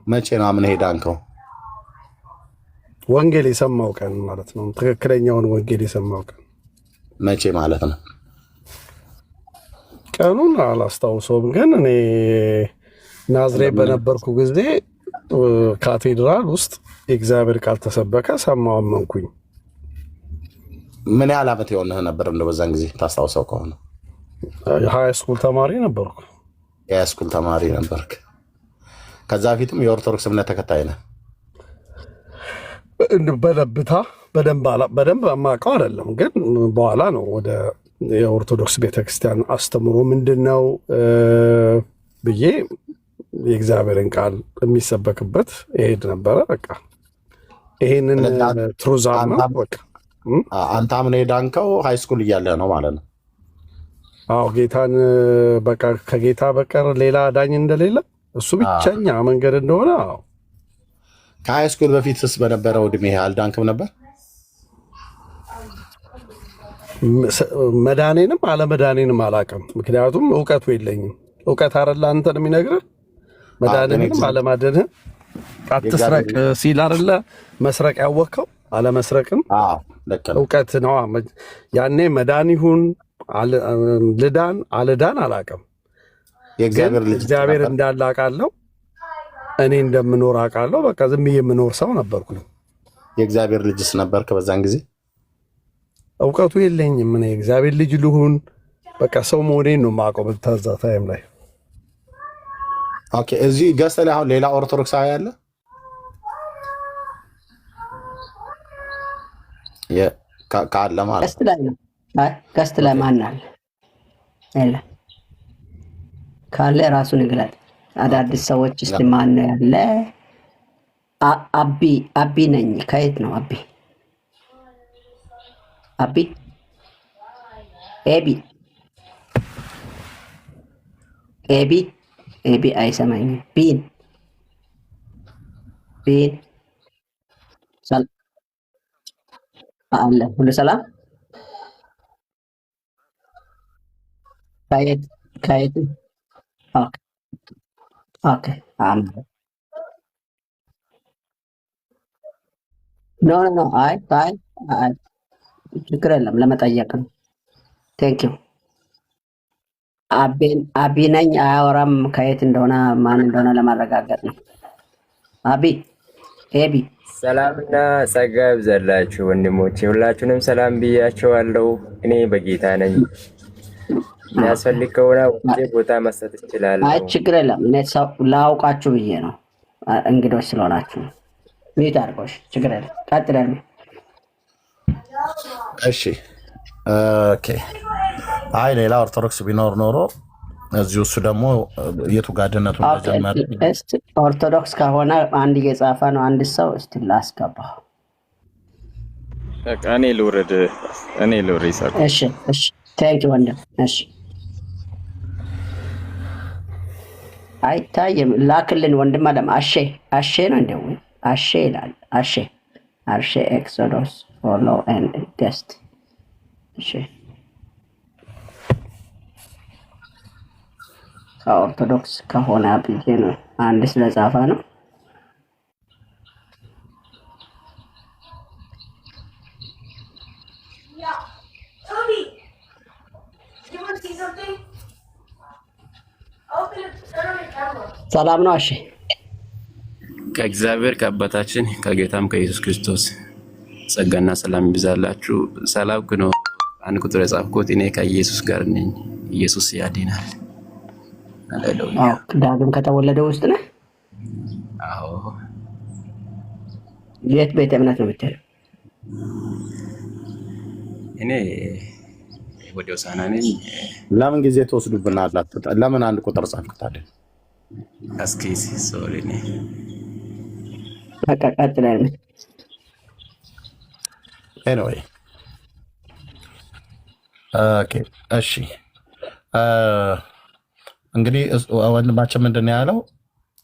መቼ ነው አምነህ ሄዳንከው? ወንጌል የሰማው ቀን ማለት ነው። ትክክለኛውን ወንጌል የሰማው ቀን መቼ ማለት ነው? ቀኑን አላስታውሰውም፣ ግን እኔ ናዝሬት በነበርኩ ጊዜ ካቴድራል ውስጥ የእግዚአብሔር ቃል ተሰበከ፣ ሰማሁ፣ አመንኩኝ። ምን ያህል ዓመት የሆነህ ነበር እንደው በዛን ጊዜ ታስታውሰው ከሆነ? ሃይ ስኩል ተማሪ ነበርኩ። የሃይ ስኩል ተማሪ ነበርክ? ከዛ በፊትም የኦርቶዶክስ እምነት ተከታይ ነህ? በለብታ በደንብ የማውቀው አይደለም፣ ግን በኋላ ነው ወደ የኦርቶዶክስ ቤተክርስቲያን አስተምሮ ምንድን ነው ብዬ የእግዚአብሔርን ቃል የሚሰበክበት ይሄድ ነበረ። በቃ ይሄንን ትሩዛም ነው። በቃ አንተ አምነህ የዳንከው ሃይ ስኩል እያለህ ነው ማለት ነው? አዎ፣ ጌታን በቃ ከጌታ በቀር ሌላ ዳኝ እንደሌለ እሱ ብቸኛ መንገድ እንደሆነ። አዎ። ከሃይ ስኩል በፊትስ በነበረው እድሜ አልዳንክም ነበር? መዳኔንም አለመዳኔንም አላውቅም፣ ምክንያቱም እውቀቱ የለኝም። እውቀት አይደለ አንተን የሚነግርህ መዳንህንም አለማደንህን። አትስረቅ ሲል አይደለ መስረቅ ያወቅከው? አለመስረቅም እውቀት ነው። ያኔ መዳን ይሁን ልዳን አልዳን አላውቅም። እግዚአብሔር እንዳለ አውቃለሁ፣ እኔ እንደምኖር አውቃለሁ። በቃ ዝም ብዬ የምኖር ሰው ነበርኩ። የእግዚአብሔር ልጅስ ነበርክ በዛን ጊዜ? እውቀቱ የለኝም። እኔ እግዚአብሔር ልጅ ልሁን በቃ ሰው መሆኔን ነው የማውቀው በዛ ታይም ላይ። ኦኬ እዚህ ገዝተህ ላይ አሁን ሌላ ኦርቶዶክሳዊ አለ ካለ ማለት ገስት ላይ ነው። ገስት ላይ ማን አለ? የለም። ካለ ራሱን ይግለጥ። አዳዲስ ሰዎች እስቲ ማን ነው ያለ? አቢ ነኝ። ከየት ነው አቢ? ኤቢ አይሰማኝም። ቢን አለ። ሁሉ ሰላም። ከየት? ኦኬ። ኖ አይ ችግር የለም፣ ለመጠየቅ ነው። ቴንክ ዩ። አቢ ነኝ። አያወራም። ከየት እንደሆነ ማን እንደሆነ ለማረጋገጥ ነው። ኤቢ ሰላምና ጸጋ ይብዛላችሁ ወንድሞቼ፣ ሁላችሁንም ሰላም ብያቸዋለሁ። እኔ በጌታ ነኝ። የሚያስፈልግ ከሆነ ወደ ቦታ መስጠት እችላለሁ። አይ ችግር የለም። እኔ ላውቃችሁ ብዬ ነው፣ እንግዶች ስለሆናችሁ። ሚት አድርጎሽ ችግር የለም። ቀጥለን። እሺ ኦኬ። አይ ሌላ ኦርቶዶክስ ቢኖር ኖሮ እዚሁ እሱ ደግሞ የቱ ጋር ድነቱ እንደጀመረ ኦርቶዶክስ ከሆነ አንድ እየጻፈ ነው አንድ ሰው። እስቲ ላስገባው። በቃ እኔ ልውረድ ይሰሩ። እሺ ቴንክ ዩ ወንድም። እሺ አይታየም። ላክልን ወንድም አለም። አሼ ነው እንደው አሼ ይላል። አሼ ኤክሶዶስ ፎሎ ኤንድ ገስት። እሺ ከኦርቶዶክስ ከሆነ ብዬ ነው አንድ ስለጻፈ ነው። ሰላም ነው። እሺ ከእግዚአብሔር ከአባታችን ከጌታም ከኢየሱስ ክርስቶስ ጸጋና ሰላም ይብዛላችሁ። ሰላም ነው። አንድ ቁጥር የጻፍኩት እኔ ከኢየሱስ ጋር ነኝ፣ ኢየሱስ ያድናል። ዳግም ከተወለደ ውስጥ ነህ? አዎ። የት ቤተ እምነት ነው የምትሄደው? እኔ ወደ ሆሳዕና ነኝ። ለምን ጊዜ ትወስዱብናላችሁ? ለምን አንድ ቁጥር ጻፍክ ታዲያ? እስኪ ሶሪ ነኝ። በቃ ቀጥለን። ኤኒዌይ ኦኬ እሺ። እንግዲህ ወንድማችን ምንድን ነው ያለው?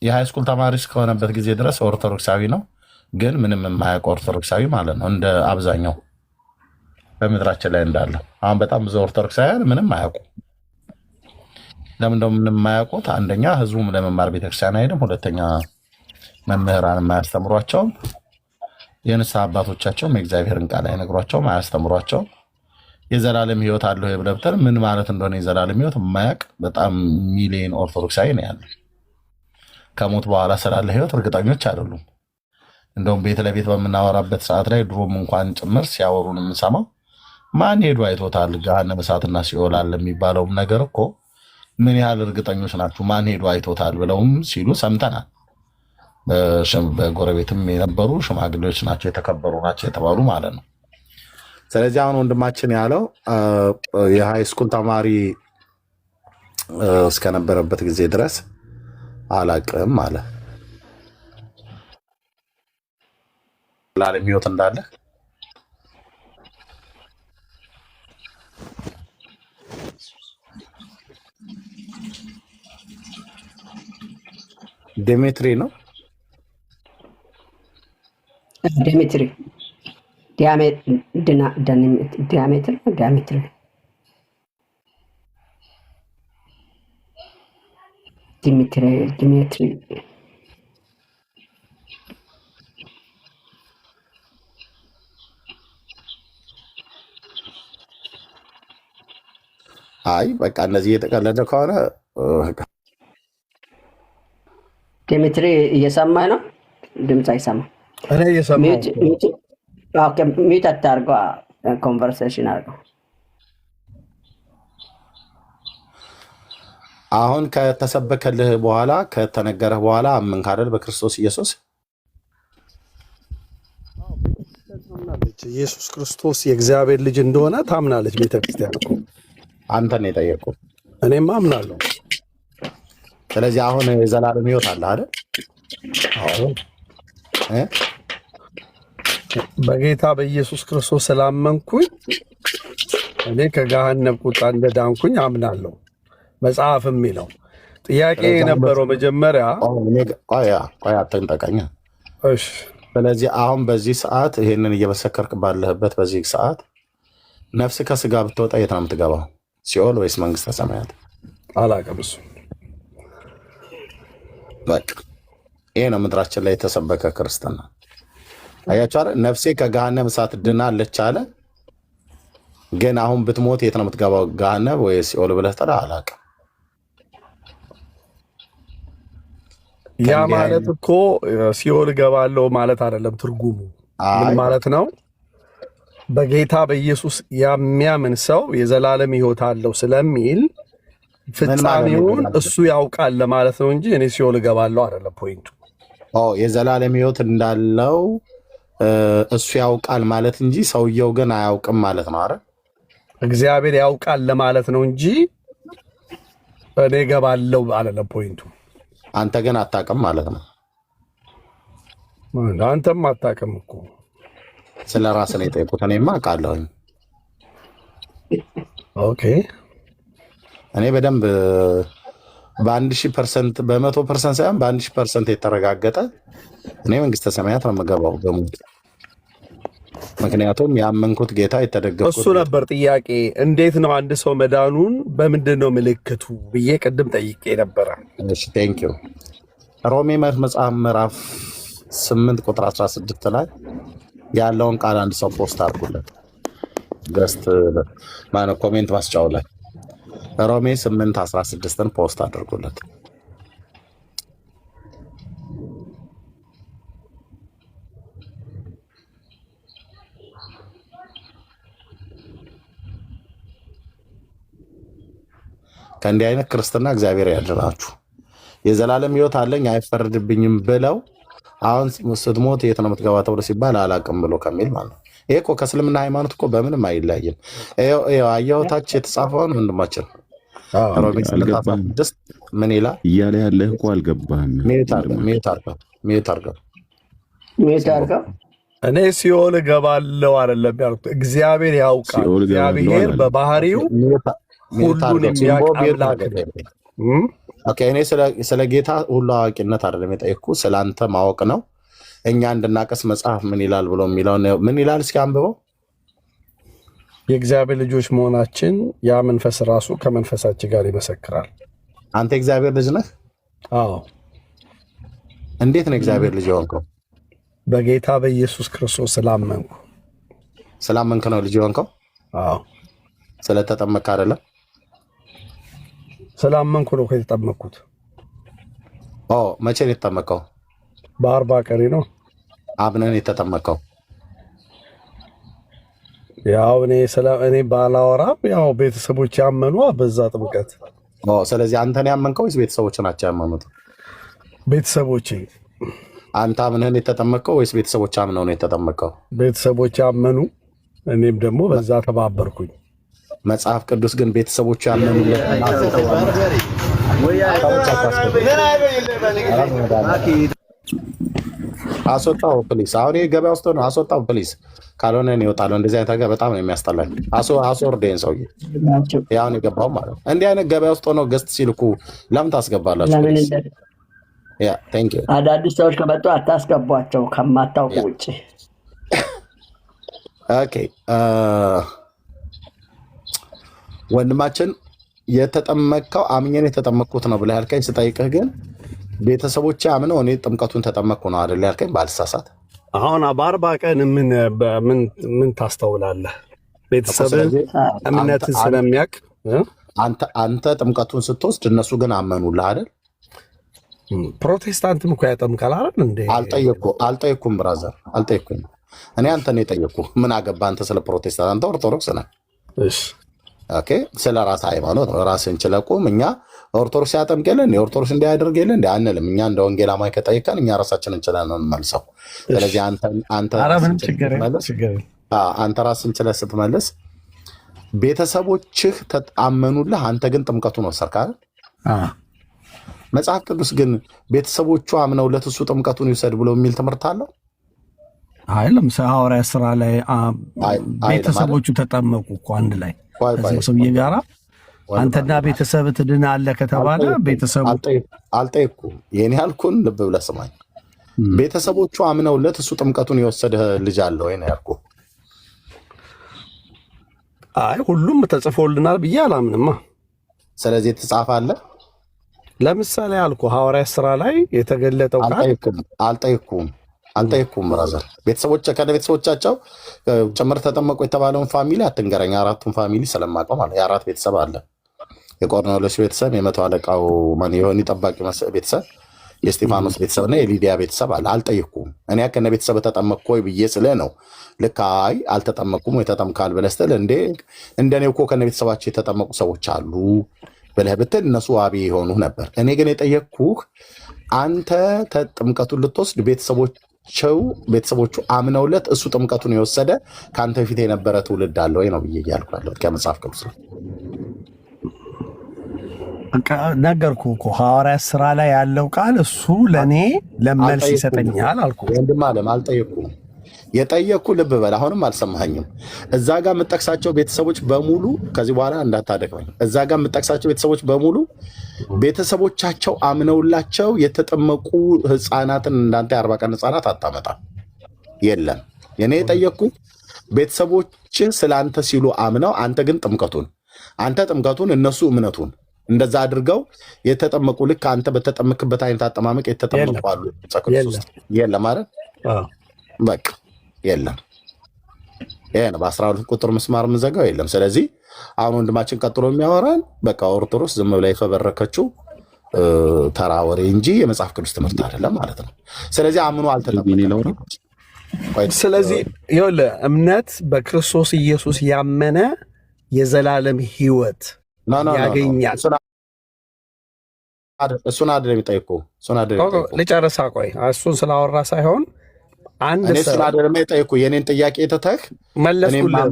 የሃይ ስኩል ተማሪ እስከሆነበት ጊዜ ድረስ ኦርቶዶክሳዊ ነው፣ ግን ምንም የማያውቅ ኦርቶዶክሳዊ ማለት ነው። እንደ አብዛኛው በምድራችን ላይ እንዳለው አሁን በጣም ብዙ ኦርቶዶክሳውያን ምንም አያውቁ። ለምን እንደው ምንም የማያውቁት? አንደኛ ህዝቡም ለመማር ቤተክርስቲያን አይሄድም፣ ሁለተኛ መምህራን አያስተምሯቸውም፣ የንስሐ አባቶቻቸውም የእግዚአብሔርን ቃል አይነግሯቸውም፣ አያስተምሯቸውም። የዘላለም ህይወት አለው የብለብተር ምን ማለት እንደሆነ የዘላለም ህይወት የማያውቅ በጣም ሚሊዮን ኦርቶዶክሳዊ ነው ያለ። ከሞት በኋላ ስላለ ህይወት እርግጠኞች አይደሉም። እንደውም ቤት ለቤት በምናወራበት ሰዓት ላይ ድሮም እንኳን ጭምር ሲያወሩን የምንሰማው ማን ሄዱ አይቶታል ገሃነመ እሳትና ሲኦል አለ የሚባለውም ነገር እኮ ምን ያህል እርግጠኞች ናችሁ ማን ሄዱ አይቶታል ብለውም ሲሉ ሰምተናል። በጎረቤትም የነበሩ ሽማግሌዎች ናቸው፣ የተከበሩ ናቸው የተባሉ ማለት ነው። ስለዚህ አሁን ወንድማችን ያለው የሃይ ስኩል ተማሪ እስከነበረበት ጊዜ ድረስ አላቅም አለ። ዘላለም ህይወት እንዳለ ዲሜትሪ ነው። ዲሜትሪ ዲያሜትር ዲሜትሪ አይ በቃ እነዚህ እየተቀለደ ከሆነ ዲሜትሪ እየሰማ ነው። ድምፅ አይሰማ። እኔ እየሰማሁ ሚት አታርገው፣ ኮንቨርሴሽን አርገው። አሁን ከተሰበከልህ በኋላ ከተነገረህ በኋላ አመንክ አይደል? በክርስቶስ ኢየሱስ ታምናለች። ኢየሱስ ክርስቶስ የእግዚአብሔር ልጅ እንደሆነ ታምናለች ቤተክርስቲያን እኮ። አንተን የጠየቁ እኔም አምናለሁ። ስለዚህ አሁን የዘላለም ሕይወት አለ አይደል? አዎ በጌታ በኢየሱስ ክርስቶስ ስላመንኩኝ እኔ ከገሃነም ቁጣ እንደዳንኩኝ አምናለሁ። መጽሐፍ የሚለው ጥያቄ የነበረው መጀመሪያ ቆይ አትንጠቀኝ። እሺ ስለዚህ አሁን በዚህ ሰዓት ይሄንን እየመሰከርክ ባለህበት በዚህ ሰዓት ነፍስ ከስጋ ብትወጣ የት ነው የምትገባው? ሲኦል ወይስ መንግስተ ሰማያት? አላውቅም። እሱ በቃ ይሄ ነው ምድራችን ላይ የተሰበከ ክርስትና። አያችሁ አይደል? ነፍሴ ከገሃነም እሳት ድናለች አለ። ግን አሁን ብትሞት የት ነው የምትገባው? ገሃነም ወይስ ሲኦል ብለህ ጠራ? አላውቅም። ያ ማለት እኮ ሲኦል እገባለሁ ማለት አይደለም ትርጉሙ። ምን ማለት ነው? በጌታ በኢየሱስ የሚያምን ሰው የዘላለም ሕይወት አለው ስለሚል ፍጻሜውን እሱ ያውቃል ለማለት ነው እንጂ እኔ ሲኦል እገባለሁ አይደለም ፖይንቱ። የዘላለም ሕይወት እንዳለው እሱ ያውቃል ማለት እንጂ ሰውየው ግን አያውቅም ማለት ነው። አረ እግዚአብሔር ያውቃል ለማለት ነው እንጂ እኔ እገባለሁ አይደለም ፖይንቱ። አንተ ግን አታውቅም ማለት ነው። አንተም አታውቅም እኮ። ስለ ራስህ ነው የጠየቁት። እኔማ አውቃለሁኝ። ኦኬ እኔ በደንብ በ1000% በ100% ሳይሆን በ1000% የተረጋገጠ እኔ መንግስተ ሰማያት ነው የምገባው በሙሉ። ምክንያቱም ያመንኩት ጌታ የተደገፍኩት እሱ ነበር ጥያቄ። እንዴት ነው አንድ ሰው መዳኑን በምንድን ነው ምልክቱ ብዬ ቅድም ጠይቄ ነበረ። እሺ ቴንክ ዩ። ሮሜ መጽሐፍ ምዕራፍ 8 ቁጥር 16 ላይ ያለውን ቃል አንድ ሰው ፖስት አድርጉለት። ገስት ማነው ኮሜንት ማስጫው ላይ ሮሜ 8:16ን ፖስት አድርጉለት። ከእንዲህ አይነት ክርስትና እግዚአብሔር ያድናችሁ። የዘላለም ሕይወት አለኝ አይፈረድብኝም ብለው አሁን ስትሞት የት ነው የምትገባ ተብሎ ሲባል አላቅም ብሎ ከሚል ማለት ነው። ይሄ እኮ ከእስልምና ሃይማኖት እኮ በምንም አይለያይም። አየሁታች የተጻፈውን ወንድማችን ሮሜ 8:16 ምን ይላል እያለ ያለህ እኮ አልገባህም። ሚዩት አድርገው። እኔ ሲኦል እገባለሁ አይደለም ያልኩት፣ እግዚአብሔር ያውቃል። እግዚአብሔር በባህሪው ሁሉን የሚያውቅ አምላክ ነው። እኔ ስለ ጌታ ሁሉ አዋቂነት አይደለም የጠየኩ፣ ስለ አንተ ማወቅ ነው። እኛ እንድናቀስ መጽሐፍ ምን ይላል ብሎ የሚለውን ምን ይላል እስኪ አንብበው። የእግዚአብሔር ልጆች መሆናችን ያ መንፈስ ራሱ ከመንፈሳችን ጋር ይመሰክራል። አንተ የእግዚአብሔር ልጅ ነህ? አዎ። እንዴት ነው የእግዚአብሔር ልጅ የሆንከው? በጌታ በኢየሱስ ክርስቶስ ስላመንክ ነው ልጅ የሆንከው? አዎ። ስለተጠመቅክ አይደለም? ስላመንኩ ነው የተጠመቅኩት። መቼ ነው የተጠመቀው? በ40 ቀን ነው አምነን የተጠመቀው። ያው እኔ ባላወራም ያው ቤተሰቦች ያመኑ በዛ ጥምቀት። ስለዚህ አንተን ያመንከው ወይስ ቤተሰቦች ናቸው ያመኑት? ቤተሰቦቼ። አንተ አምነን የተጠመቀው ወይስ ቤተሰቦች አምነው ነው የተጠመቀው? ቤተሰቦች ያመኑ፣ እኔም ደግሞ በዛ ተባበርኩኝ። መጽሐፍ ቅዱስ ግን ቤተሰቦቹ ያመኑለት አስወጣው ፕሊስ። አሁን ገበያ ውስጥ ነው፣ አስወጣው ፕሊስ። ካልሆነ እኔ እወጣለሁ። እንደዚህ አይነት ነገር በጣም ነው የሚያስጠላኝ። አስወርደኝ ሰውዬ። ያሁን የገባው ማለት ነው። እንዲህ አይነት ገበያ ውስጥ ሆነው ገስት ሲልኩ ለምን ታስገባላችሁ? አዳዲስ ሰዎች ከመጡ አታስገቧቸው ከማታውቁ ውጭ። ኦኬ ወንድማችን የተጠመቅከው አምኜን የተጠመቅኩት ነው ብለህ ያልከኝ ስጠይቅህ ግን ቤተሰቦቼ አምነው እኔ ጥምቀቱን ተጠመቅኩ ነው አይደል ያልከኝ? ባልሳሳት አሁን በ40 ቀን ምን ታስተውላለህ? ቤተሰብህ እምነትን ስለሚያውቅ አንተ ጥምቀቱን ስትወስድ እነሱ ግን አመኑልህ አይደል? ፕሮቴስታንትም እኮ ያጠምቃል አይደል እንዴ? አልጠየኩም ብራዘር፣ አልጠየኩም። እኔ አንተን የጠየኩህ ምን አገባህ አንተ ስለ ፕሮቴስታንት? አንተ ኦርቶዶክስ ነህ። እሺ ኦኬ፣ ስለ ራስ ሃይማኖት ነው። ራስን ችለህ ቁም። እኛ ኦርቶዶክስ ያጠምቅ የለ እንዴ? ኦርቶዶክስ እንዲያደርግ የለ እንዴ? አንልም። እኛ እንደ ወንጌል አማኝ ከጠይቀን እኛ ራሳችን እንችላለን መልሰው። ስለዚህ አንተ ራስን ችለህ ስትመልስ ቤተሰቦችህ አመኑልህ፣ አንተ ግን ጥምቀቱን ወሰድክ አይደል? መጽሐፍ ቅዱስ ግን ቤተሰቦቹ አምነውለት እሱ ጥምቀቱን ይውሰድ ብሎ የሚል ትምህርት አለው? አይ ለምሳሌ ሐዋርያት ሥራ ላይ ቤተሰቦቹ ተጠመቁ እኮ አንድ ላይ ሰውዬ ጋራ አንተና ቤተሰብ ትድናለህ ከተባለ ቤተሰቡ አልጠየኩም። ይሄን ያልኩን ልብ ብለህ ስማኝ። ቤተሰቦቹ አምነውለት እሱ ጥምቀቱን የወሰደ ልጅ አለ ወይ ነው ያልኩህ። አይ ሁሉም ተጽፎልናል ብዬ አላምንማ። ስለዚህ የተጻፈ አለ። ለምሳሌ አልኩህ ሐዋርያት ሥራ ላይ የተገለጠው አልጠየኩም ብራዘር። ቤተሰቦቻቸው ጭምር ተጠመቁ የተባለውን ፋሚሊ አትንገረኝ። አራቱን ፋሚሊ ስለማውቀው ማለት የአራት ቤተሰብ አለ። የቆርኔሌዎስ ቤተሰብ፣ የመቶ አለቃው የሆኒ ጠባቂ ቤተሰብ፣ የስጢፋኖስ ቤተሰብና የሊዲያ ቤተሰብ አለ። አልጠየኩም። እኔ ከነ ቤተሰብ ተጠመቅኩ ወይ ብዬ ስለ ነው። ልክ አይ አልተጠመቅኩም ወይ ተጠምቃል ብለህ ስትል እንደኔ እኮ ከነ ቤተሰባቸው የተጠመቁ ሰዎች አሉ ብለህ ብትል እነሱ ዋቢ የሆኑ ነበር። እኔ ግን የጠየቅኩህ አንተ ጥምቀቱን ልትወስድ ቤተሰቦቹ አምነውለት እሱ ጥምቀቱን የወሰደ ከአንተ በፊት የነበረ ትውልድ አለ ወይ ነው ብዬ እያልኩ ያለሁት ከመጽሐፍ ቅዱስ ነው። ነገርኩህ እኮ ሐዋርያት ሥራ ላይ ያለው ቃል እሱ ለእኔ ለመልስ ይሰጠኛል አልኩህ። ወንድም አለም አልጠየኩም። የጠየቅኩ ልብ በል፣ አሁንም አልሰማኸኝም። እዛ ጋር የምጠቅሳቸው ቤተሰቦች በሙሉ ከዚህ በኋላ እንዳታደክመኝ። እዛ ጋር የምጠቅሳቸው ቤተሰቦች በሙሉ ቤተሰቦቻቸው አምነውላቸው የተጠመቁ ሕፃናትን እንዳንተ የ40 ቀን ሕፃናት አታመጣም። የለም። የኔ የጠየቅኩ ቤተሰቦች ስለ አንተ ሲሉ አምነው አንተ ግን ጥምቀቱን እነሱ እምነቱን እንደዛ አድርገው የተጠመቁ ልክ አንተ በተጠመቅበት አይነት አጠማመቅ የተጠመቁ አሉ። የለም ማለት በቃ የለም። ይሄ ነው በ12 ቁጥር ምስማር የምንዘጋው የለም። ስለዚህ አሁን ወንድማችን ቀጥሎ የሚያወራን በቃ ኦርቶዶክስ ዝም ብላ የፈበረከችው ተራ ወሬ እንጂ የመጽሐፍ ቅዱስ ትምህርት አይደለም ማለት ነው። ስለዚህ አምኖ አልተጠመቀም። ስለዚህ ይኸውልህ እምነት በክርስቶስ ኢየሱስ ያመነ የዘላለም ሕይወት ያገኛል። እሱን አይደለም የሚጠይቀው። ልጨርሳ ቆይ። እሱን ስላወራ ሳይሆን እኔ እሱን አይደለም የጠየኩህ። የኔን ጥያቄ ትተህ መለስኩልህ።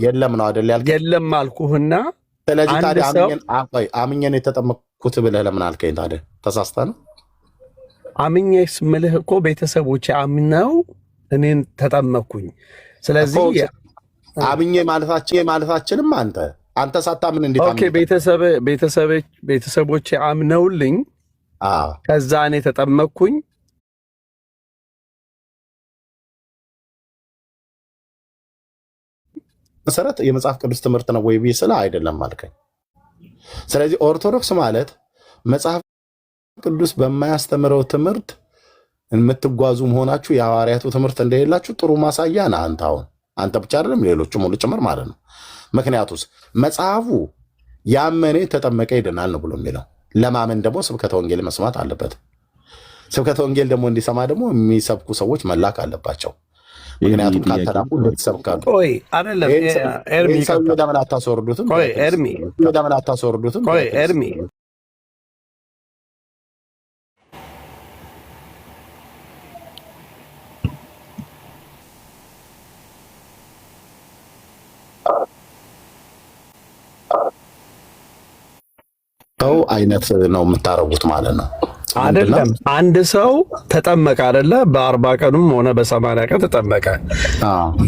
የለም ነው አይደል ያልከኝ? የለም አልኩህና ስለዚህ ታዲያ አምኜን የተጠመቅኩት ብለህ ለምን አልከኝ ታዲያ? ተሳስተህ ነው። አምኜ ስምልህ እኮ ቤተሰቦች አምነው እኔን ተጠመቅኩኝ። ስለዚህ አምኜ ማለታችንም አንተ ሳታምን እንዴት? ኦኬ ቤተሰቦች አምነውልኝ ከዛ እኔ ተጠመቅኩኝ። መሰረት የመጽሐፍ ቅዱስ ትምህርት ነው ወይ ብዬ ስለ አይደለም አልከኝ። ስለዚህ ኦርቶዶክስ ማለት መጽሐፍ ቅዱስ በማያስተምረው ትምህርት የምትጓዙ መሆናችሁ የሐዋርያቱ ትምህርት እንደሌላችሁ ጥሩ ማሳያ ነህ። አንተ ብቻ አይደለም ሌሎችም ሁሉ ጭምር ማለት ነው። ምክንያቱስ መጽሐፉ ያመነ ተጠመቀ ይድናል ነው ብሎ የሚለው። ለማመን ደግሞ ስብከተ ወንጌል መስማት አለበት። ስብከተ ወንጌል ደግሞ እንዲሰማ ደግሞ የሚሰብኩ ሰዎች መላክ አለባቸው። ምክንያቱም ካልተላኩ እንደተሰብካሉ። ለምን አታስወርዱትም? ኤርሚ አይነት ነው የምታረጉት ማለት ነው አይደለም። አንድ ሰው ተጠመቀ አይደለ? በ40 ቀኑም ሆነ በ80 ቀን ተጠመቀ።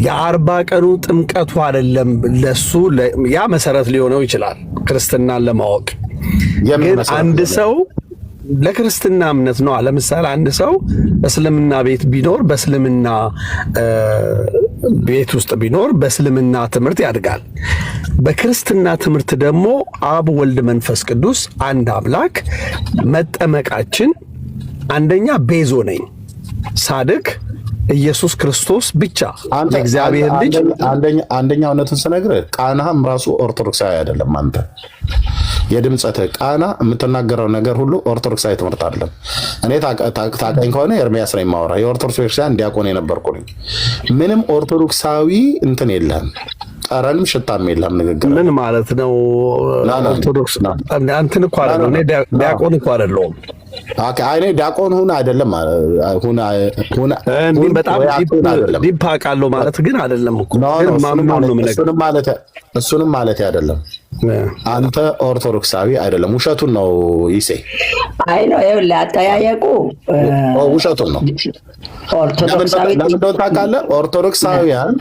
የ40 ቀኑ ጥምቀቱ አይደለም ለሱ ያ መሰረት ሊሆነው ይችላል ክርስትናን ለማወቅ። ግን አንድ ሰው ለክርስትና እምነት ነው። ለምሳሌ አንድ ሰው እስልምና ቤት ቢኖር በእስልምና ቤት ውስጥ ቢኖር በእስልምና ትምህርት ያድጋል። በክርስትና ትምህርት ደግሞ አብ፣ ወልድ፣ መንፈስ ቅዱስ አንድ አምላክ መጠመቃችን አንደኛ ቤዞ ነኝ ሳድግ ኢየሱስ ክርስቶስ ብቻ እግዚአብሔር ልጅ። አንደኛ እውነቱን ስነግርህ ቃናህም ራሱ ኦርቶዶክሳዊ አይደለም። አንተ የድምፀት ቃና የምትናገረው ነገር ሁሉ ኦርቶዶክሳዊ ትምህርት አይደለም። እኔ ታውቀኝ ከሆነ ኤርሚያስ ነኝ የማወራህ። የኦርቶዶክስ ቤተክርስቲያን ዲያቆን የነበርኩ ነኝ። ምንም ኦርቶዶክሳዊ እንትን የለህም። ጠረንም ሽታም የለም ንግግር ምን ማለት ነው? ኦርቶዶክስ አንተን እኮ አይደለም እኔ ዲያቆን እኮ አይደለሁም። እኔ ዲያቆን ሁን አይደለም እንዴ በጣም ዲፕ አውቃለሁ ማለት ግን አይደለም እኮ ግን ማምነው ነው ማለት እሱንም ማለት አይደለም። አንተ ኦርቶዶክሳዊ አይደለም። ውሸቱን ነው ይሴ አይ ነው ይኸውልህ፣ አጠያየቁ ውሸቱን ነው። ኦርቶዶክሳዊ ለምን ታውቃለህ? ኦርቶዶክሳዊያን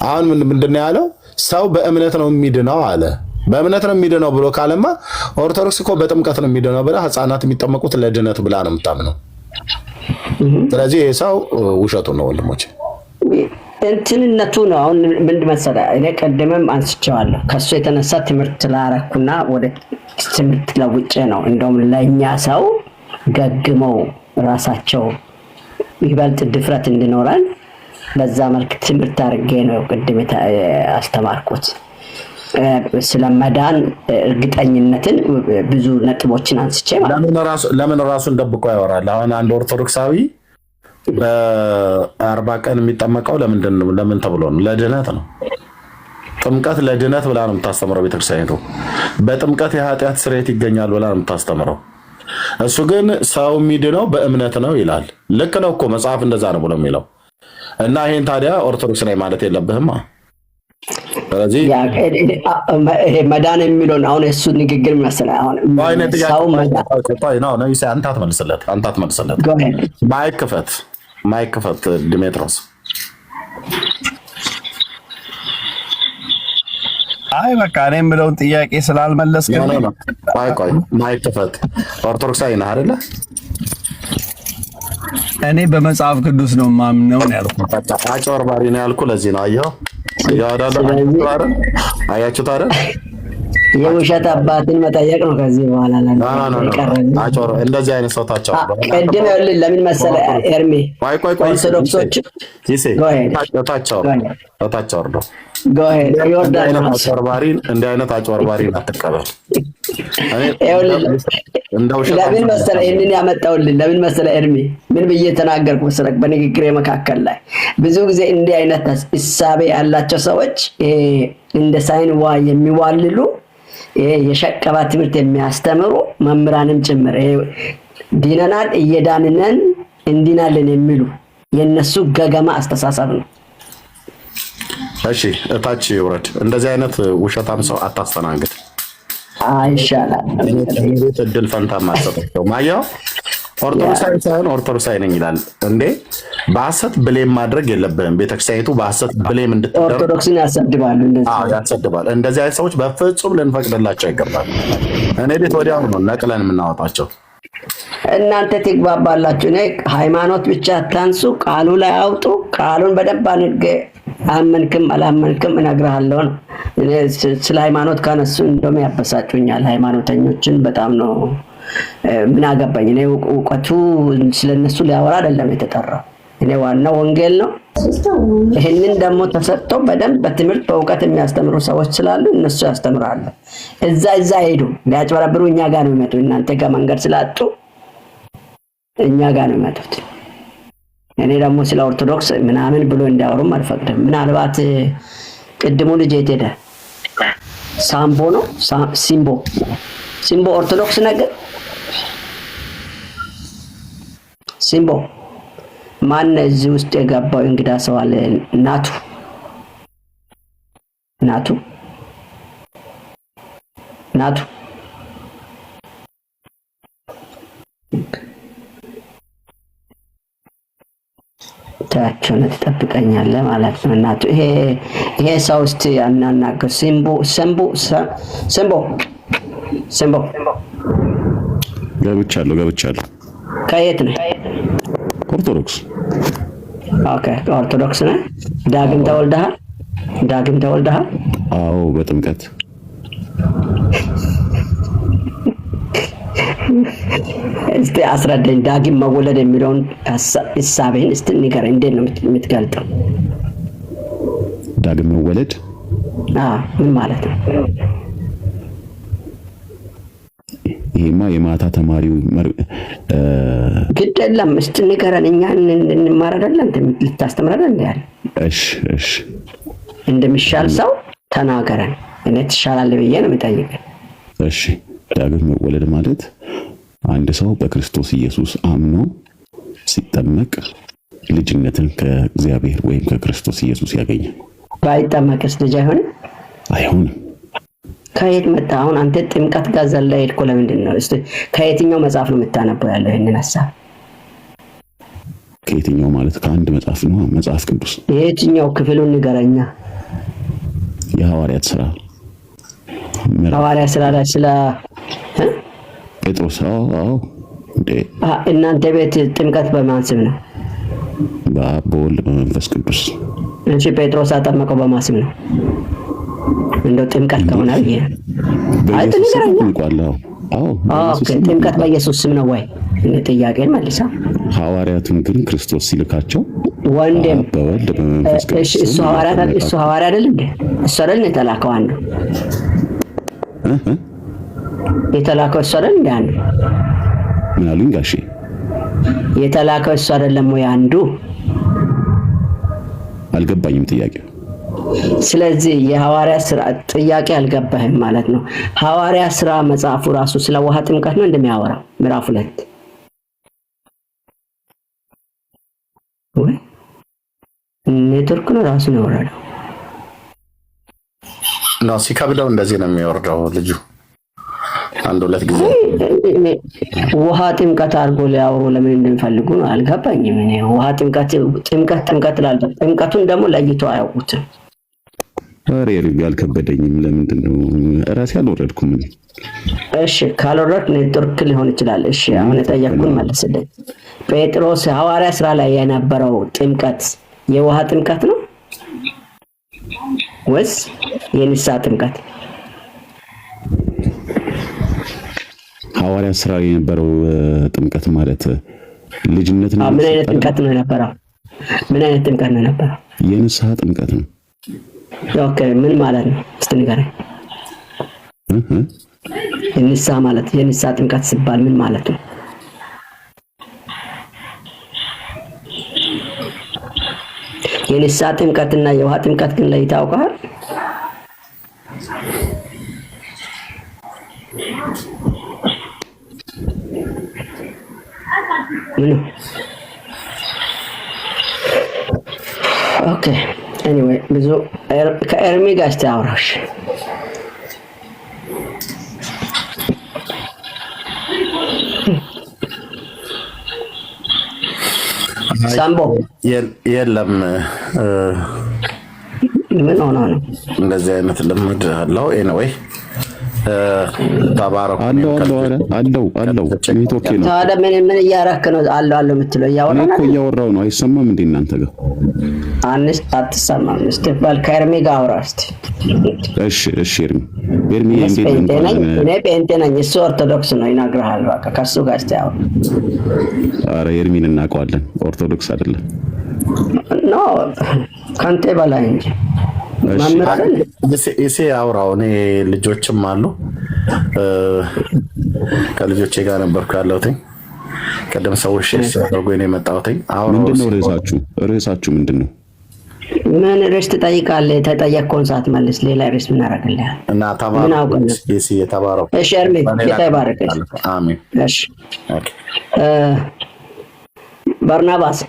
አሁን ምንድን ነው ያለው? ሰው በእምነት ነው የሚድነው አለ። በእምነት ነው የሚድነው ብሎ ካለማ ኦርቶዶክስ እኮ በጥምቀት ነው የሚድነው ብላ ህፃናት የሚጠመቁት ለድነት ብላ ነው የምታምነው። ስለዚህ ይሄ ሰው ውሸቱን ነው ወንድሞቼ። እንትንነቱ ነው። አሁን ምን መሰለህ እኔ ቀደምም አንስቼዋለሁ። ከሱ የተነሳ ትምህርት ላረኩና ወደ ትምህርት ለውጬ ነው እንደውም ለኛ ሰው ገግመው ራሳቸው ይበልጥ ድፍረት እንዲኖረን በዛ መልክ ትምህርት አድርጌ ነው ቅድም አስተማርኩት። ስለመዳን እርግጠኝነትን ብዙ ነጥቦችን አንስቼ ማለት ለምን ራሱን ደብቆ ያወራል? አሁን አንድ ኦርቶዶክሳዊ በ40 ቀን የሚጠመቀው ለምን ተብሎ ነው? ለድነት ነው። ጥምቀት ለድነት ብላ ነው የምታስተምረው ቤተክርስቲያኒቱ። በጥምቀት የኃጢአት ስርየት ይገኛል ብላ ነው የምታስተምረው። እሱ ግን ሰው የሚድነው በእምነት ነው ይላል። ልክ ነው እኮ መጽሐፍ እንደዛ ነው ብሎ የሚለው እና ይሄን ታዲያ ኦርቶዶክስ ላይ ማለት የለብህማ። ስለዚህ መዳን የሚለውን አሁን የሱ ንግግር መሰለህ አሁን ሰው አንተ አትመልስለት ማይክ ክፈት ዲሜጥሮስ። አይ በቃ እኔ የምለውን ጥያቄ ስላልመለስክ ቆይ ማይክ ክፈት። ኦርቶዶክሳዊ ነህ አይደለ? እኔ በመጽሐፍ ቅዱስ ነው ማምነው ያልኩት። አጭበርባሪ ነው ያልኩ ለዚህ ነው። አያችሁት አይደል? የውሸት አባትን መጠየቅ ነው ከዚህ በኋላ እንደዚህ አይነት ሰው ታቻው ቀደም ያለው ለምን መሰለ ኤርሚ ኦርቶዶክሶች ታቻው ወርዶ እንዲህ አይነት አጭበርባሪን አትቀበል። ለምን መሰለ ይሄንን ያመጣውልን ለምን መሰለ ኤርሚ ምን ብዬ ተናገርኩ መሰለ በንግግሬ መካከል ላይ ብዙ ጊዜ እንዲህ አይነት እሳቤ ያላቸው ሰዎች እንደ ሳይንዋ የሚዋልሉ የሸቀባ ትምህርት የሚያስተምሩ መምህራንም ጭምር ዲነናል እየዳንነን እንዲናለን የሚሉ የነሱ ገገማ አስተሳሰብ ነው። እሺ እታች ይወረድ። እንደዚህ አይነት ውሸታም ሰው አታስተናግድ። አይሻላል እንዴት እድል ፈንታ ማሰጠው ማያው ኦርቶዶክሳዊ ሳይሆን ኦርቶዶክሳዊ ነኝ ይላል እንዴ? በሐሰት ብሌም ማድረግ የለብህም። ቤተክርስቲያኒቱ በሐሰት ብሌም እንድትደረግ ኦርቶዶክስን ያሰድባሉ። እንደዚህ አይነት ሰዎች በፍጹም ልንፈቅድላቸው አይገባም። እኔ ቤት ወዲያው ነው ነቅለን የምናወጣቸው። እናንተ ትግባባላችሁ። እኔ ሃይማኖት ብቻ አታንሱ፣ ቃሉ ላይ አውጡ። ቃሉን በደንብ አድርገህ አመንክም አላመንክም እነግርሃለሁ ነው። እኔ ስለ ሃይማኖት ካነሱ እንደውም ያበሳጩኛል። ሃይማኖተኞችን በጣም ነው ምን አገባኝ። እኔ እውቀቱ ስለነሱ ሊያወራ አይደለም የተጠራው። እኔ ዋናው ወንጌል ነው። ይሄንን ደግሞ ተሰጥተው በደንብ በትምህርት በእውቀት የሚያስተምሩ ሰዎች ስላሉ እነሱ ያስተምራሉ። እዛ ሄዱ ሊያጭበረብሩ እኛ ጋር ነው የሚመጡ። እናንተ ጋር መንገድ ስላጡ እኛ ጋር ነው የሚመጡት። እኔ ደግሞ ስለ ኦርቶዶክስ ምናምን ብሎ እንዲያወሩም አልፈቅድም። ምናልባት ቅድሙ ልጅ የት ሄደ? ሳምቦ ነው ሲምቦ ኦርቶዶክስ ነገር ሲምቦ ማን እዚህ ውስጥ የገባው እንግዳ ሰው አለ? ናቱ ታቸውን ተጠብቀኛለህ ማለት ነው። ናቱ ይሄ ሰው እስቲ ያናናገር ሲምቦ ገብቻለሁ። ከየት ነህ? ኦርቶዶክስ። ኦኬ ኦርቶዶክስ ነህ? ዳግም ተወልደሃል? አዎ በጥምቀት። እስቲ አስረዳኝ። ዳግም መወለድ የሚለውን ሐሳብህን እስቲ ንገረኝ። እንዴት ነው የምትገልጠው? ዳግም መወለድ ምን ማለት ነው? ይሄማ የማታ ተማሪው ግድ የለም እስቲ ንገረን። እኛ እንማር አይደለም ልታስተምረን እንዴ? እሺ እሺ እንደሚሻል ሰው ተናገረን። እኔ ትሻላለህ ብዬ ነው የምጠይቀኝ። እሺ ዳግም መወለድ ማለት አንድ ሰው በክርስቶስ ኢየሱስ አምኖ ሲጠመቅ ልጅነትን ከእግዚአብሔር ወይም ከክርስቶስ ኢየሱስ ያገኛል። ባይጠመቅስ ልጅ አይሆንም? አይሆንም። ከየት መጣ? አሁን አንተ ጥምቀት ጋር ዘላ ሄድኮ ለምንድን ነው? እስቲ ከየትኛው መጽሐፍ ነው የምታነበው ያለው ይሄንን ሐሳብ? ከየትኛው ማለት ከአንድ መጽሐፍ ነው፣ መጽሐፍ ቅዱስ። የትኛው ክፍሉን ንገረኛ። የሐዋርያት ሥራ ሐዋርያት ሥራ ላይ ስለ ጴጥሮስ። አዎ እናንተ ቤት ጥምቀት በማን ስም ነው? በአብ በወልድ በመንፈስ ቅዱስ። እንጂ ጴጥሮስ አጠመቀው በማን ስም ነው? እንደው ጥምቀት ከሆነ ብዬ አይ ተነገረኝ። ኦኬ ጥምቀት በኢየሱስ ስም ነው ወይ? ጥያቄን መልሳ። ሐዋርያቱን ግን ክርስቶስ ሲልካቸው ወንድም በወልድ በመንፈስ ቅዱስ። እሱ ሐዋርያ አይደል እንዴ? እሱ አይደል የተላከው? አንዱ የተላከው እሱ አይደል እንዴ? አንዱ ምን አሉኝ ጋሼ? የተላከው እሱ አይደለም ወይ አንዱ? አልገባኝም ጥያቄው። ስለዚህ የሐዋርያ ሥራ ጥያቄ አልገባህም ማለት ነው። ሐዋርያ ሥራ መጽሐፉ ራሱ ስለ ውሃ ጥምቀት ነው እንደሚያወራው ምዕራፍ 2 ወይ ኔትወርክ ነው ራሱ ነው ወራለው ነው። ሲከብደው እንደዚህ ነው የሚወርደው ልጁ። አንድ ሁለት ጊዜ ውሃ ጥምቀት አድርጎ ሊያወሩ ለምን እንደሚፈልጉ ነው አልገባኝም። እኔ ውሃ ጥምቀት ላልኩ ጥምቀቱን ደግሞ ለይተው አያውቁትም። ኧረ አልከበደኝም። ለምንድን ነው ራሴ አልወረድኩም? እሺ ካልወረድክ ኔትወርክ ሊሆን ይችላል። እሺ አሁን የጠየቅኩን መልስልኝ። ጴጥሮስ ሐዋርያ ሥራ ላይ የነበረው ጥምቀት የውሃ ጥምቀት ነው ወይስ የንስሐ ጥምቀት? ሐዋርያ ሥራ የነበረው ጥምቀት ማለት ልጅነት ነው። ምን አይነት ጥምቀት ነው የነበረው? ምን አይነት ጥምቀት ነው የነበረው? የንስሐ ጥምቀት ነው። ኦኬ ምን ማለት ነው? እስቲ ንገረኝ። የንስሐ ማለት የንስሐ ጥምቀት ሲባል ምን ማለት ነው? የንስሐ ጥምቀትና የውሃ ጥምቀት ግን ለይተህ ታውቀዋል? ኦኬ ኤኒዌይ ብዙ ከኤርሚ ጋር እስቲ አውራሽ ሳምቦ የለም። ምን ሆነ ነው እንደዚህ አይነት ልምድ አለው። ኤኒዌይ ተባረኩ። አለው ኔትወርክ ነው። ታዲያ ምን እያደረክ ነው? አለው የምትለው እያወራሁ ነው። አይሰማም እንዴ እናንተ ጋር? አትሰማም? እስቲ ባል ከኤርሚ ጋር አውራ እስቲ። እሺ ኤርሚ እንዴት ነው? እኔ ጴንጤ ነኝ፣ እሱ ኦርቶዶክስ ነው። ይናግርሃል። በቃ ከሱ ጋር እስቲ አውራ። ኧረ ኤርሚን እናውቀዋለን። ኦርቶዶክስ አይደለም። ኖ ካንተ በላይ እንጂ እሴ አውራው። እኔ ልጆችም አሉ። ከልጆቼ ጋር ነበርኩ ያለሁት። ቀደም ሰዎች ሲያደርጉ ነው የመጣሁት። ምንድነው ርዕሳችሁ ምንድነው? ምን ርዕስ ትጠይቃለህ? ተጠየቅከውን ሰዓት መልስ። ሌላ ርዕስ ምን አደርግልሃል? እና ተባረኩ። እሺ የተባረኩ። እሺ ኤርሚ የተባረከ። አሜን። እሺ በርናባስ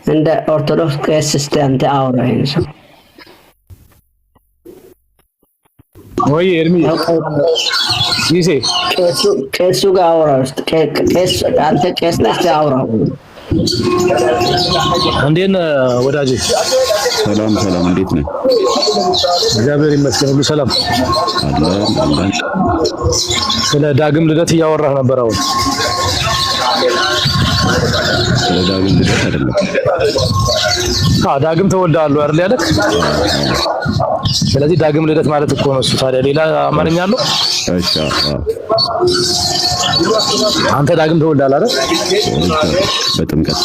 እንደ ኦርቶዶክስ ቄስ እስቲ አንተ አውራ ይሄን ሰው ወይ ኤርሚ ይሴ ቄሱ ጋር አውራ ውስጥ ቄስ አንተ ቄስ ነህ። እስቲ አውራው። እንዴት ነህ ወዳጄ? ሰላም እንዴት ነህ? እግዚአብሔር ይመስገን ሁሉ ሰላም አለን። ስለ ዳግም ልደት እያወራህ ነበር አሁን። ስለ ዳግም ልደት አይደለም። ዳግም ተወልደሃል አይደል ያለህ? ስለዚህ ዳግም ልደት ማለት እኮ ነው እሱ። ታዲያ ሌላ አማርኛ አለው? እሺ አንተ ዳግም ተወልደሃል አይደል? በጥምቀት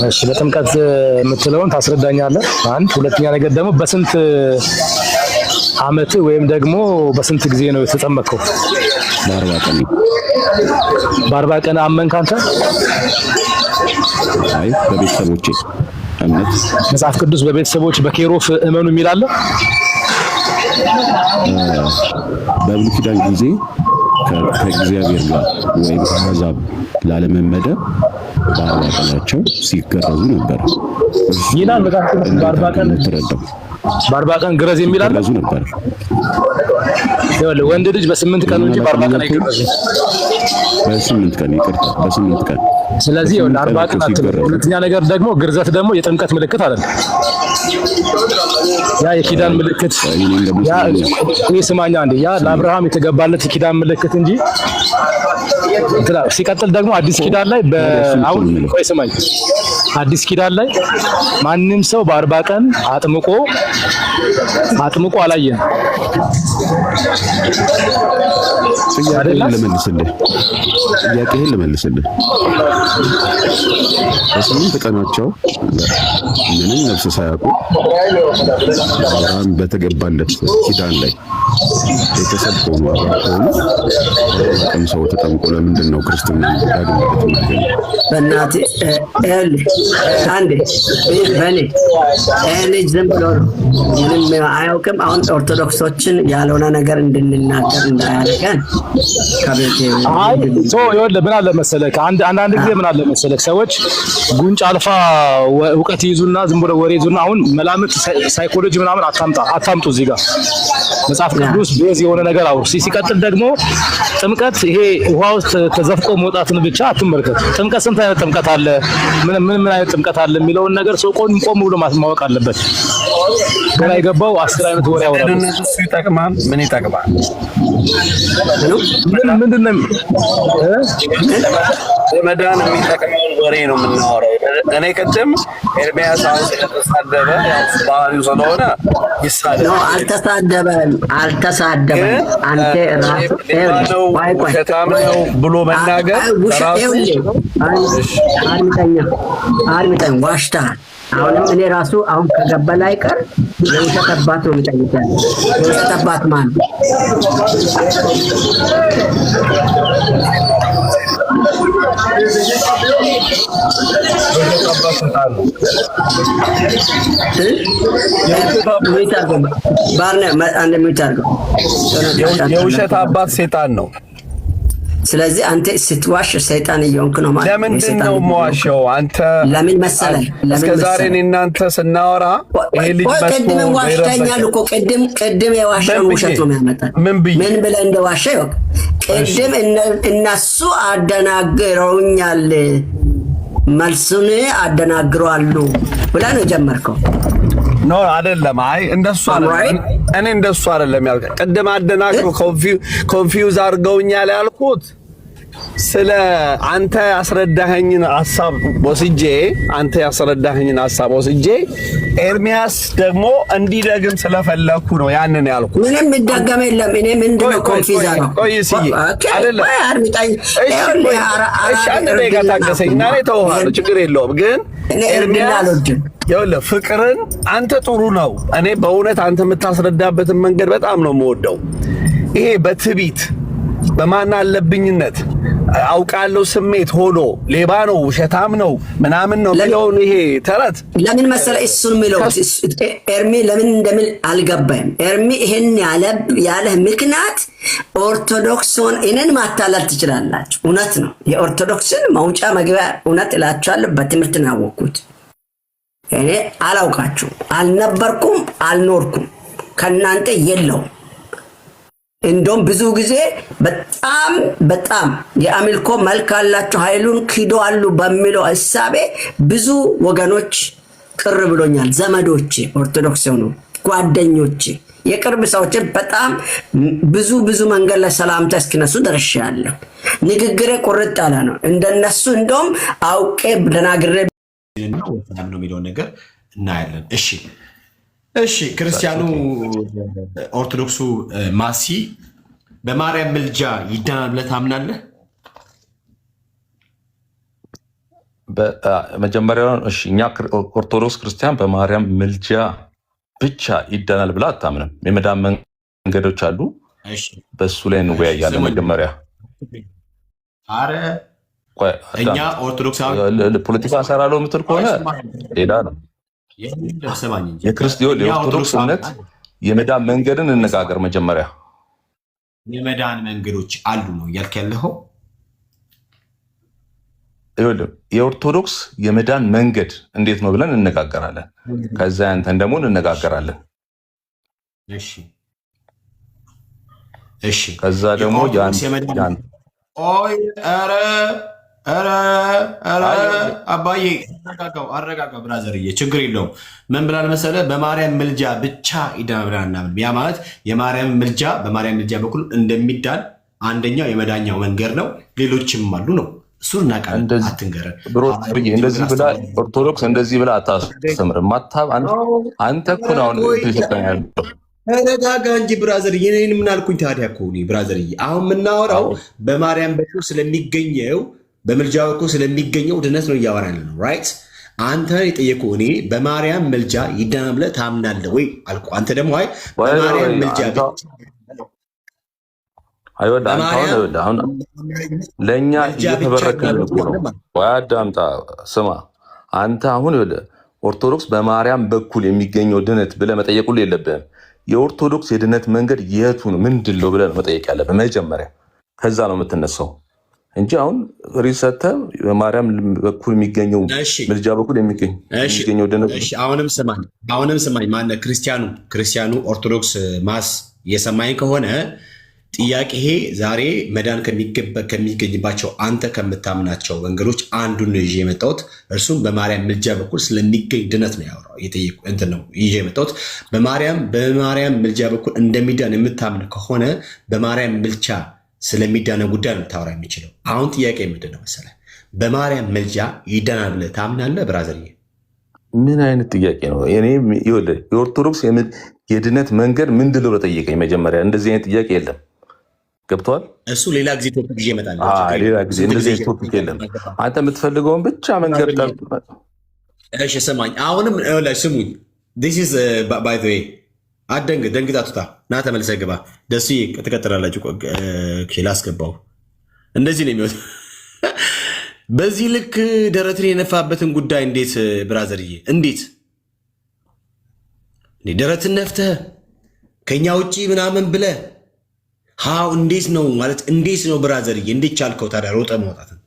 እሺ በጥምቀት የምትለውን ታስረዳኛለህ? አንድ ሁለተኛ ነገር ደግሞ በስንት ዓመት ወይም ደግሞ በስንት ጊዜ ነው የተጠመቀው? በ40 ቀን። በ40 ቀን አመንክ አንተ? አይ በቤተሰቦቼ እምነት መጽሐፍ ቅዱስ በቤተሰቦች በኬሮፍ እመኑ የሚላለ በብሉይ ኪዳን ጊዜ ከእግዚአብሔር ጋር ወይም ከአሕዛብ ላለመመደብ በአርባ ቀናቸው ሲገረዙ ነበር ይላል። መጽሐፍ ቅዱስ በአርባ ቀን ግረዝ የሚላለ ነበር። ወንድ ልጅ በ8 ቀን እንጂ በ40 ቀን አይገረዝም። በ8 ቀን ይቅርታ፣ በ8 ቀን። ስለዚህ 40 ቀን አትገረዝ። ሁለተኛ ነገር ደግሞ ግርዘት ደግሞ የጥምቀት ምልክት አይደለም። ያ የኪዳን ምልክት ያ ስማኛ እንዴ ያ ለአብርሃም የተገባለት የኪዳን ምልክት እንጂ ሲቀጥል ደግሞ አዲስ ኪዳን ላይ አሁን ቆይ ስማኝ፣ አዲስ ኪዳን ላይ ማንም ሰው በ40 ቀን አጥምቆ አላየን። ጥያቄህን ልመልስልህ። በ8 ቀናቸው ምንም ነፍስ ሳያውቁ አብርሃም በተገባለት ኪዳን ላይ ቤተሰብ ሆኑ ሰው ተጠምቆ ለምንድን ነው ክርስትና ያገኘበት ማለት ነው? በእናትህ አንዴ በኔ ልጅ ዝም ብሎ ምንም አያውቅም። አሁን ኦርቶዶክሶችን ያልሆነ ነገር እንድንናገር እንዳያደርገን ከቤቴ ይኸውልህ ምን አለ መሰለህ፣ አንዳንድ ጊዜ ምን አለ መሰለህ፣ ሰዎች ጉንጭ አልፋ እውቀት ይዙና ዝም ብሎ ወሬ ይዙና አሁን መላምት ሳይኮሎጂ ምናምን አታምጡ እዚህ ጋር መጽሐፍ ቅዱስ ቤዝ የሆነ ነገር አውሩ። ሲቀጥል ደግሞ ጥምቀት ይሄ ውሃ ውስጥ ተዘፍቆ መውጣትን ብቻ አትመልከት። ጥምቀት ስንት አይነት ጥምቀት አለ፣ ምን አይነት ጥምቀት አለ የሚለውን ነገር ሰው ቆም ብሎ ማወቅ አለበት። ገና የገባው 10 አይነት ወሬ ያወራል። እሱ ይጠቅማል። ምን ይጠቅማል? ምንድን ነው ለመዳን የሚጠቅመውን ወሬ ነው የምናወራው። እኔ ቅድም ኤርሚያስ አሁን ስለተሳደበ ባህሪው ስለሆነ ይሳደብ ነው። አልተሳደበም። አንተ ራስህ ውሸታም ነው ብሎ መናገር አድምጠኝ፣ ዋሽተሃል። አሁንም እኔ ራሱ አሁን ከገበላ አይቀር የውሸት አባት ነው የሚጠይቀኝ። የውሸት አባት ማን ነው? የውሸት አባት ሴጣን ነው። ስለዚህ አንተ ስትዋሽ ሰይጣን እየሆንክ ነው ማለት ነው። ለምንድን ነው የምዋሸው? አንተ ለምን መሰለህ? እስከ ዛሬ እኔ እናንተ ስናወራ ይሄ ልጅ ቅድም ዋሽተኛል እኮ ቅድም የዋሸውን ውሸት ነው የሚያመጣው። ምን ብለህ እንደዋሸ ይወቅ። ቅድም እነሱ አደናግረውኛል፣ መልሱን አደናግረዋሉ ብለህ ነው የጀመርከው። ኖ አይደለም። አይ እንደሱ አይደለም። እኔ እንደሱ አይደለም ያልኩት። ቅድም አደናግሮ ኮንፊውዝ አድርገውኛል ያልኩት ስለ አንተ ያስረዳኸኝን ሐሳብ ወስጄ ኤርሚያስ ደግሞ እንዲደግም ስለፈለኩ ነው ያንን ያልኩት። ምንም ይደገም የለም። እኔ ምንድነው ኮንፊውዝ አደረገው? ቆይ አይደለም። እሺ አንድ ደቂቃ ታገሰኝ እና እኔ ተውሃለሁ፣ ችግር የለውም። ግን ኤርሚያስ ይኸውልህ ፍቅርን አንተ ጥሩ ነው። እኔ በእውነት አንተ የምታስረዳበትን መንገድ በጣም ነው የምወደው። ይሄ በትዕቢት በማን አለብኝነት አውቃለሁ ስሜት ሆኖ ሌባ ነው ውሸታም ነው ምናምን ነው የሚለውን ይሄ ተረት ለምን መሰለህ እሱን የሚለው ኤርሚ ለምን እንደሚል አልገባኝም። ኤርሚ ይሄን ያለ ምክንያት ኦርቶዶክስን እኔን ማታለል ትችላላችሁ። እውነት ነው። የኦርቶዶክስን መውጫ መግቢያ እውነት እላችኋለሁ። በትምህርት ነው ያወቅኩት። እኔ አላውቃችሁም፣ አልነበርኩም፣ አልኖርኩም፣ ከናንተ የለውም። እንደውም ብዙ ጊዜ በጣም የአምልኮ መልክ አላቸው ኃይሉን ክደዋሉ በሚለው ሐሳቤ ብዙ ወገኖች ቅር ብሎኛል። ዘመዶቼ ኦርቶዶክስ ሆኑ ጓደኞቼ የቅርብ ሰዎች በጣም ብዙ መንገድ ላይ ሰላምታ እስኪነሱ ደርሻለሁ። ንግግሬ ቁርጥ ያለ ነው። እንደነሱ እንደውም አውቄ ደናግሬ ነው የሚለውን ነገር እናያለን። እሺ ክርስቲያኑ ኦርቶዶክሱ ማሲ በማርያም ምልጃ ይዳናል ብለህ ታምናለህ? መጀመሪያውን እኛ ኦርቶዶክስ ክርስቲያን በማርያም ምልጃ ብቻ ይዳናል ብላ አታምንም። የመዳን መንገዶች አሉ። በሱ ላይ እንወያያለን። መጀመሪያ እኛ ኦርቶዶክሳዊ ፖለቲካ እሰራለሁ የምትል ከሆነ ሌላ ነው። የኦርቶዶክስ እምነት የመዳን መንገድን እንነጋገር መጀመሪያ። የመዳን መንገዶች አሉ ነው እያልክ ያለኸው? የኦርቶዶክስ የመዳን መንገድ እንዴት ነው ብለን እንነጋገራለን። ከዛ ያንተን ደግሞ እንነጋገራለን። እሺ ከዛ ደግሞ አባዬ አረጋጋ ብራዘርዬ፣ ችግር የለውም። ምን ብላል መሰለህ? በማርያም ምልጃ ብቻ ይዳናል ብለን አናምንም። ያ ማለት በማርያም ምልጃ በኩል እንደሚዳን አንደኛው የመዳኛው መንገድ ነው። ሌሎችም አሉ ነው። እሱን እናውቃለን። አትንገረን እንደዚህ ብላ ኦርቶዶክስ እንደዚህ ብላ አታስተምርም። አንተ እኮ ነው አሁን ተረጋጋ እንጂ ብራዘርዬ። እኔን ምን አልኩኝ ታዲያ? እኮ ብራዘርዬ አሁን የምናወራው በማርያም በኩል ስለሚገኘው በምልጃ በኩል ስለሚገኘው ድነት ነው እያወራን ነው። ራይት? አንተ የጠየቁ እኔ በማርያም ምልጃ ይዳናል ብለህ ታምናለህ ወይ አልኩ። አንተ ደግሞ አይ በማርያም ምልጃ አሁን ለእኛ እየተበረከን ነው። አዳምጣ ስማ። አንተ አሁን ኦርቶዶክስ በማርያም በኩል የሚገኘው ድነት ብለህ መጠየቅ ሁሉ የለብህም። የኦርቶዶክስ የድነት መንገድ የቱ ነው ምንድን ነው ብለህ መጠየቅ ያለብህ መጀመሪያ። ከዛ ነው የምትነሳው እንጂ አሁን ሪሰተ በማርያም በኩል የሚገኘው ምልጃ በኩል የሚገኘው ድነት። አሁንም ስማኝ። ማነው ክርስቲያኑ ኦርቶዶክስ ማስ የሰማኝ ከሆነ ጥያቄ ይሄ ዛሬ መዳን ከሚገኝባቸው አንተ ከምታምናቸው መንገዶች አንዱን ይዤ የመጣሁት እርሱም በማርያም ምልጃ በኩል ስለሚገኝ ድነት ነው ያወራው። ነው ይዤ የመጣሁት በማርያም ምልጃ በኩል እንደሚዳን የምታምን ከሆነ በማርያም ምልጃ ስለሚዳነው ጉዳይ ነው ልታወራ የሚችለው። አሁን ጥያቄ ምንድን ነው መሰለህ? በማርያም ምልጃ ይዳናል ብለህ ታምናለህ ብራዘርዬ? ምን አይነት ጥያቄ ነው? የኦርቶዶክስ የድነት መንገድ ምንድን ነው ጠየቀኝ መጀመሪያ። እንደዚህ አይነት ጥያቄ የለም። ገብተዋል? እሱ ሌላ ጊዜ ቶፒክ ይዤ እመጣለሁ። ሌላ ጊዜ እንደዚህ አይነት ቶፒክ የለም። አንተ የምትፈልገውን ብቻ መንገድ እሺ ስማኝ። አሁንም ስሙኝ። ባይ ዘ ዌይ ደንግጣቱታ ና ተመልሰህ ግባ። ደሱዬ ትቀጥላላችሁ። ላስገባው እንደዚህ ነው የሚወጣው። በዚህ ልክ ደረትን የነፋበትን ጉዳይ እንዴት ብራዘርዬ፣ እንዴት ደረትን ነፍተህ ከኛ ውጭ ምናምን ብለህ እንዴት ነው ማለት እንዴት ነው ብራዘርዬ? እንዴት ቻልከው ታዲያ ሮጠ ማውጣትን?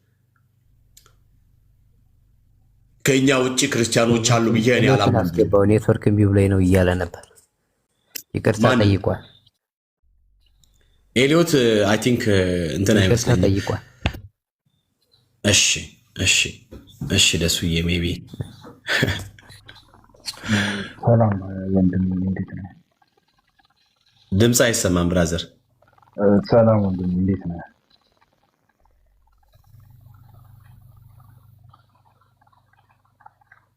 ከኛ ውጭ ክርስቲያኖች አሉ ብዬ እኔ አላስገባው። ኔትወርክ እምቢ ብሎኝ ነው እያለ ነበር። ይቅርታ ጠይቋል። ኤሊዮት አይ ቲንክ እንትን አይመስለኝም ጠይቋል። እሺ ደሱዬ ሜቢ ሰላም ወንድም፣ እንዴት ነህ? ድምፅ አይሰማም ብራዘር። ሰላም ወንድም፣ እንዴት ነህ?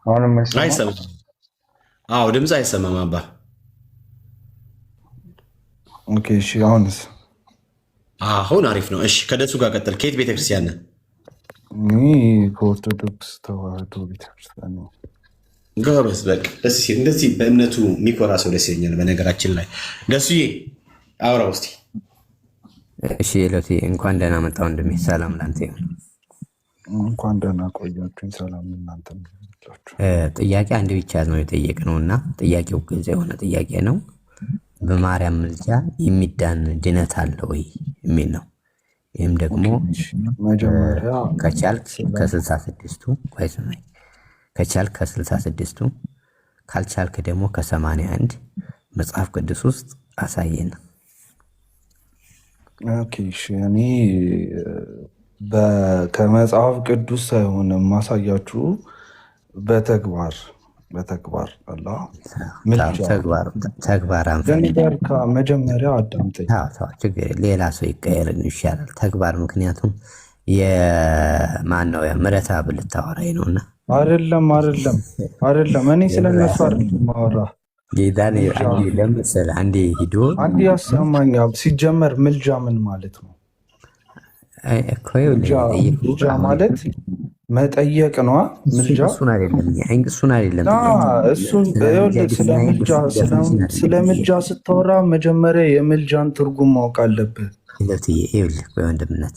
አሁንም አይሰማም። ድምፅ አይሰማም አባ። ኦኬ እሺ፣ አሁንስ? አሁን አሪፍ ነው። እሺ ከደሱ ጋር ቀጥል። ከየት ቤተክርስቲያን ነህ? ከኦርቶዶክስ ተዋህዶ ቤተክርስቲያን ነው። ጎበዝ። በቃ ደስ ሲል እንደዚህ በእምነቱ የሚኮራ ሰው ደስ ይለኛል። በነገራችን ላይ ደሱዬ አውራ ውስጥ። እሺ ኤሎቴ፣ እንኳን ደህና መጣ ወንድሜ። ሰላም ላንተ ይሁን። እንኳን ደህና ቆያችሁኝ። ሰላም እናንተ። ጥያቄ አንድ ብቻ ነው የጠየቅነው እና ጥያቄው ግልጽ የሆነ ጥያቄ ነው። በማርያም ምልጃ የሚዳን ድነት አለ ወይ የሚል ነው። ይህም ደግሞ ከቻልክ ከ66ቱ ከቻልክ ከ66ቱ ካልቻልክ ደግሞ ከ81 መጽሐፍ ቅዱስ ውስጥ አሳየን። ኦኬ እሺ፣ እኔ ከመጽሐፍ ቅዱስ ሳይሆን ማሳያችሁ በተግባር መጀመሪያ አዳምጠኝ። ሌላ ሰው ይቀየርን ይሻላል ተግባር። ምክንያቱም የማነው ምረታ ብልታወራኝ ነውና አይደለም። እኔ ስለነሱ ማወራ ጌታ ለምሳሌ አንዴ ሂዶ አንዴ ያሰማኛ። ሲጀመር ምልጃ ምን ማለት ነው? ምልጃ ማለት መጠየቅ ነው። ምልጃ እሱን አይደለም። ስለ ምልጃ ስታወራ መጀመሪያ የምልጃን ትርጉም ማወቅ አለብህ። ወንድምነት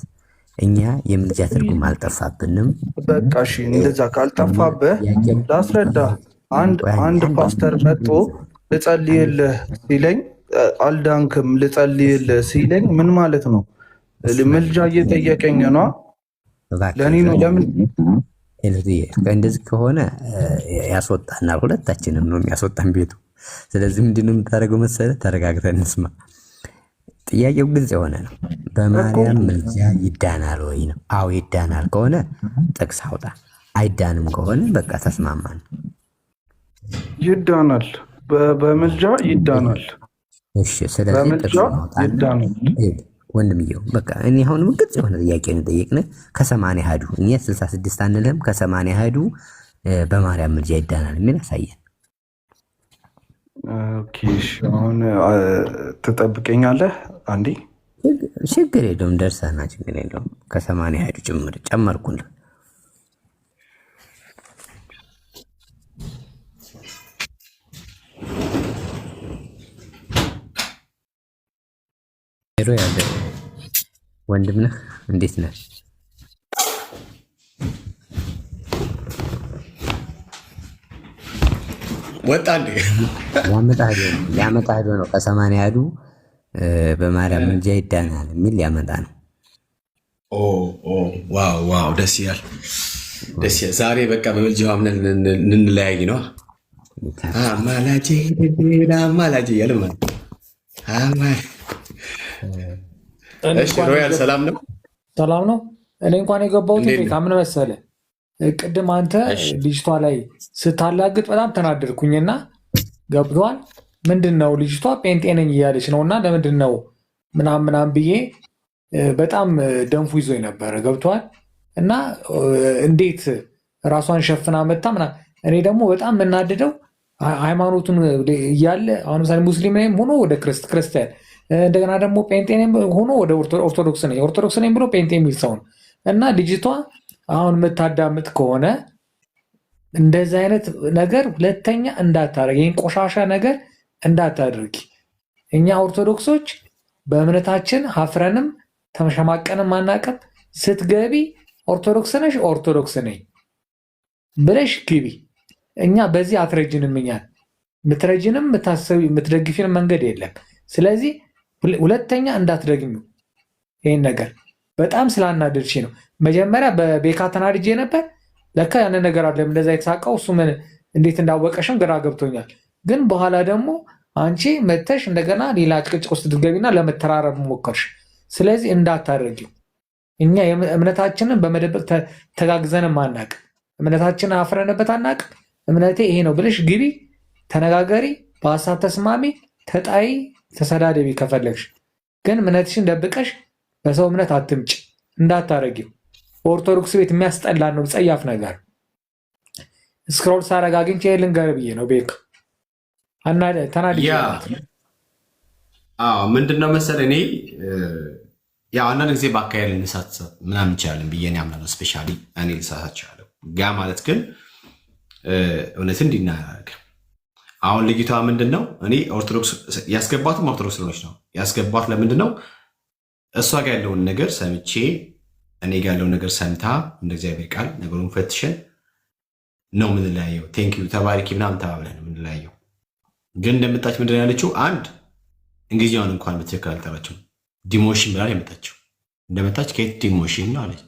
እኛ የምልጃ ትርጉም አልጠፋብንም። በቃ እሺ፣ እንደዛ ካልጠፋብህ ላስረዳ። አንድ ፓስተር መጥቶ ልጸልይልህ ሲለኝ አልዳንክም ልጸልይልህ ሲለኝ ምን ማለት ነው? ምልጃ እየጠየቀኝ ነው። ለእኔ ነው። ለምን እንደዚህ ከሆነ ያስወጣናል፣ ሁለታችንም ነው የሚያስወጣን ቤቱ። ስለዚህ ምንድነው የምታደርገው መሰለህ? ተረጋግተን እንስማ። ጥያቄው ግልጽ የሆነ ነው። በማርያም ምልጃ ይዳናል ወይ ነው? አዎ ይዳናል ከሆነ ጥቅስ አውጣ። አይዳንም ከሆነ በቃ ተስማማን። ይዳናል፣ በምልጃ ይዳናል። እሺ፣ ስለዚህ ጥቅስ ይዳናል። ወንድምየው በቃ እኔ አሁንም ግልጽ የሆነ ጥያቄ ነው ጠየቅንህ። ከ80 አሐዱ እኛ 66 አንልም። ከ80 አሐዱ በማርያም ምልጃ ይዳናል የሚል ያሳየን። ኦኬ፣ አሁን ትጠብቀኛለህ አንዴ? ችግር የለውም ደርሰና፣ ችግር የለውም። ከ80 አሐዱ ጨመርኩልህ። ሄሎ ያለ ወንድም ነህ? እንዴት ነህ? ወጣ እንዴ? ሊያመጣ ሄዶ ነው። ከ80 አሐዱ በማርያም ምልጃ ይዳናል የሚል ሊያመጣ ነው። ዋው ደስ ይላል፣ ደስ ይላል። ዛሬ በቃ በምልጃው አምነን እንለያይ ነው። አማላጄ እያለ ማለት እሺ ሮያል ሰላም ነው? ሰላም ነው። እኔ እንኳን የገባሁት ምን መሰለህ፣ ቅድም አንተ ልጅቷ ላይ ስታላግጥ በጣም ተናደድኩኝና ገብቷል። ምንድን ነው ልጅቷ ጴንጤ ነኝ እያለች ነው እና ለምንድን ነው ምናምን ብዬ በጣም ደንፉ ይዞ ነበረ። ገብቷል። እና እንዴት ራሷን ሸፍና መታ ምናምን። እኔ ደግሞ በጣም የምናድደው ሃይማኖቱን እያለ አሁን ምሳሌ ሙስሊም ነኝ ሆኖ ወደ ክርስቲያን፣ እንደገና ደግሞ ጴንጤ ነኝ ሆኖ ወደ ኦርቶዶክስ ነኝ ብሎ ጴንጤ የሚል ሰው ነው። እና ልጅቷ አሁን የምታዳምጥ ከሆነ እንደዚህ አይነት ነገር ሁለተኛ እንዳታደርግ፣ ይህን ቆሻሻ ነገር እንዳታደርጊ። እኛ ኦርቶዶክሶች በእምነታችን ሀፍረንም ተመሸማቀንም አናውቅም። ስትገቢ ኦርቶዶክስ ነሽ ኦርቶዶክስ ነኝ ብለሽ ግቢ። እኛ በዚህ አትረጅንም። እኛን የምትረጅንም የምትደግፊንም መንገድ የለም። ስለዚህ ሁለተኛ እንዳትደግኙ። ይህን ነገር በጣም ስላናደድሽ ነው። መጀመሪያ በቤካ ተናድጄ ነበር። ለካ ያንን ነገር አለ እንደዛ የተሳቀው እሱ ምን እንዴት እንዳወቀሽም ግራ ገብቶኛል። ግን በኋላ ደግሞ አንቺ መተሽ እንደገና ሌላ ጭቅጭቅ ውስጥ ትገቢና ለመተራረብ ሞከርሽ። ስለዚህ እንዳታደርጊው። እኛ እምነታችንን በመደበቅ ተጋግዘንም አናውቅም። እምነታችንን አፍረንበት አናውቅም። እምነቴ ይሄ ነው ብለሽ ግቢ፣ ተነጋገሪ፣ በሀሳብ ተስማሚ፣ ተጣይ፣ ተሰዳደቢ ከፈለግሽ። ግን እምነትሽን ደብቀሽ በሰው እምነት አትምጭ፣ እንዳታረጊው። በኦርቶዶክስ ቤት የሚያስጠላ ነው፣ ጸያፍ ነገር። ስክሮል ሳረግ አግኝቼ ልንገርህ ብዬ ነው። ቤክ ተናድጄ ምንድነው መሰለህ እኔ ያው አንዳንድ ጊዜ በአካባቢ ልንሳሳት ምናምን እንችላለን ብዬ ያምናለሁ። ስፔሻሊ እኔ ልሳሳት እችላለሁ። ጋ ማለት ግን እውነትን እንዲናረግ አሁን ልጅቷ ምንድን ነው እኔ ኦርቶዶክስ ያስገባትም ኦርቶዶክስ ስለሆነች ነው ያስገባት። ለምንድን ነው እሷ ጋር ያለውን ነገር ሰምቼ እኔ ጋር ያለውን ነገር ሰምታ እንደ እግዚአብሔር ቃል ነገሩን ፈትሸን ነው ምንለያየው። ቴንኪዩ ተባሪኪ ምናምን ተባብለን ምንለያየው። ግን እንደመጣች ምንድን ነው ያለችው? አንድ እንግሊዝኛውን እንኳን በትክክል አልጠራችም። ዲሞሽን ብላ የመጣችው እንደመጣች ከየት ዲሞሽን ነው አለች።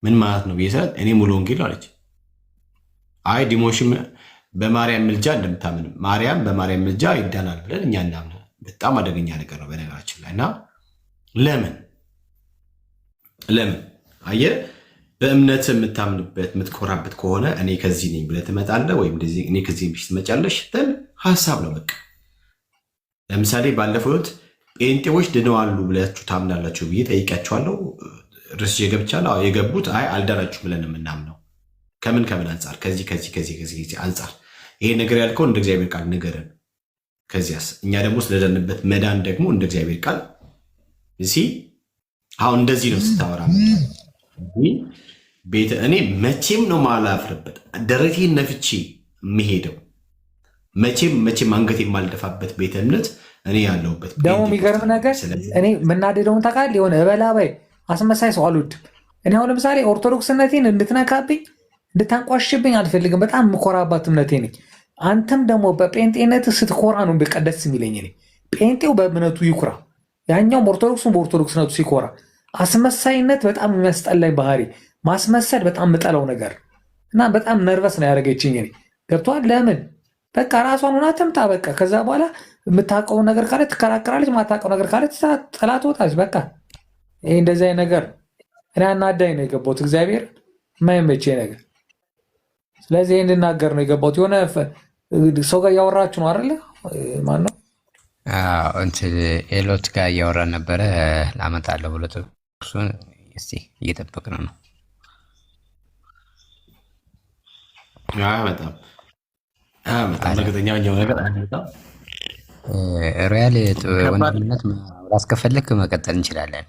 ምን ማለት ነው ብዬሳት እኔ ሙሉ ወንጌል አለች። አይ ዲሞሽን በማርያም ምልጃ እንደምታምን ማርያም በማርያም ምልጃ ይዳናል ብለን እኛ እናምነ። በጣም አደገኛ ነገር ነው በነገራችን ላይ። እና ለምን አየህ በእምነት የምታምንበት የምትኮራበት ከሆነ እኔ ከዚህ ነኝ ብለህ ትመጣለህ፣ ወይም እኔ ከዚህ በፊት ትመጫለሽ ስትል ሀሳብ ነው በቃ። ለምሳሌ ባለፈው ጴንጤዎች ድነዋሉ ብላችሁ ታምናላችሁ ብዬ ጠይቂያቸዋለሁ። ርስ ገብቻለሁ። የገቡት አይ አልዳናችሁም ብለን የምናምነው ከምን አንጻር ከዚህ አንጻር ይሄ ነገር ያልከው እንደ እግዚአብሔር ቃል ንገረን። ከዚያስ እኛ ደግሞ ስለደንበት መዳን ደግሞ እንደ እግዚአብሔር ቃል አሁን እንደዚህ ነው ስታወራ ቤተ እኔ መቼም ነው ማላፍርበት ደረቴን ነፍቼ የሚሄደው መቼም አንገት የማልደፋበት ቤተ እምነት እኔ ያለሁበት ደግሞ የሚገርም ነገር እኔ የምናደደውን ታውቃለህ። የሆነ እበላባይ አስመሳይ ሰው አልወድም። እኔ አሁን ለምሳሌ ኦርቶዶክስነቴን እንድትነካብኝ እንድታንቋሽብኝ አልፈልግም። በጣም የምኮራባት እምነቴ ነኝ። አንተም ደግሞ በጴንጤነት ስትኮራ ነው በቀደስ የሚለኝ እኔ። ጴንጤው በእምነቱ ይኩራ፣ ያኛውም ኦርቶዶክሱን በኦርቶዶክስነቱ ሲኮራ። አስመሳይነት በጣም የሚያስጠላኝ ባህሪ፣ ማስመሰል በጣም የምጠላው ነገር እና በጣም ነርቨስ ነው ያደረገችኝ እኔ። ገብቶሃል? ለምን በቃ ራሷን ሆና ትምጣ። በቃ ከዛ በኋላ የምታውቀውን ነገር ካለ ትከራከራለች፣ ማታውቀው ነገር ካለ ጥላ ትወጣለች። በቃ ይሄ እንደዚህ አይነት ነገር እኔ አናዳኝ ነው የገባሁት። እግዚአብሔር የማይመቼ ነገር። ስለዚህ ይሄን እንድናገር ነው የገባሁት። የሆነ ሰው ጋር እያወራችሁ ነው አይደለ? ማን ነው? እንትን ኤሎት ጋር እያወራን ነበረ። ላመጣለሁ ብሎ ጥቅሱን እስቲ እየጠበቅን ነው። በጣም እርግጠኛ ነገር ሮያል ወንድምነት ማስከፈለክ መቀጠል እንችላለን።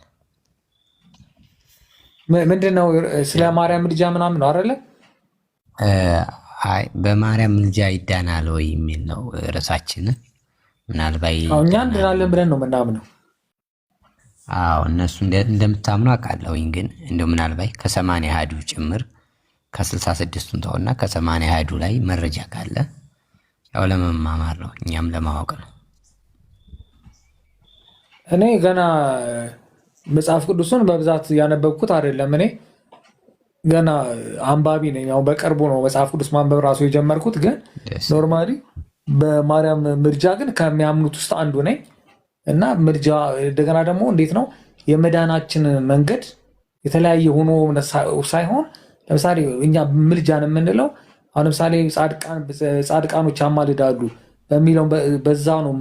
ምንድነው? ስለ ማርያም ምልጃ ምናምን ነው አይደለ? አይ በማርያም ምልጃ ይዳናል ወይ የሚል ነው ርዕሳችን። ምናልባት እኛ እንድናለን ብለን ነው ምናምነው። አዎ እነሱ እንደምታምኑ አውቃለሁኝ። ግን እንደው ምናልባት ከ80 አሐዱ ጭምር ከ66ቱን ተውና ከ80 አሐዱ ላይ መረጃ ካለ ያው ለመማማር ነው፣ እኛም ለማወቅ ነው። እኔ ገና መጽሐፍ ቅዱስን በብዛት ያነበብኩት አይደለም። እኔ ገና አንባቢ ነኝ። ያው በቅርቡ ነው መጽሐፍ ቅዱስ ማንበብ ራሱ የጀመርኩት። ግን ኖርማሊ በማርያም ምልጃ ግን ከሚያምኑት ውስጥ አንዱ ነኝ እና ምልጃ እንደገና ደግሞ እንዴት ነው የመዳናችን መንገድ የተለያየ ሆኖ ሳይሆን ለምሳሌ እኛ ምልጃን የምንለው አሁን ለምሳሌ ጻድቃኖች ያማልዳሉ በሚለው በዛ ነው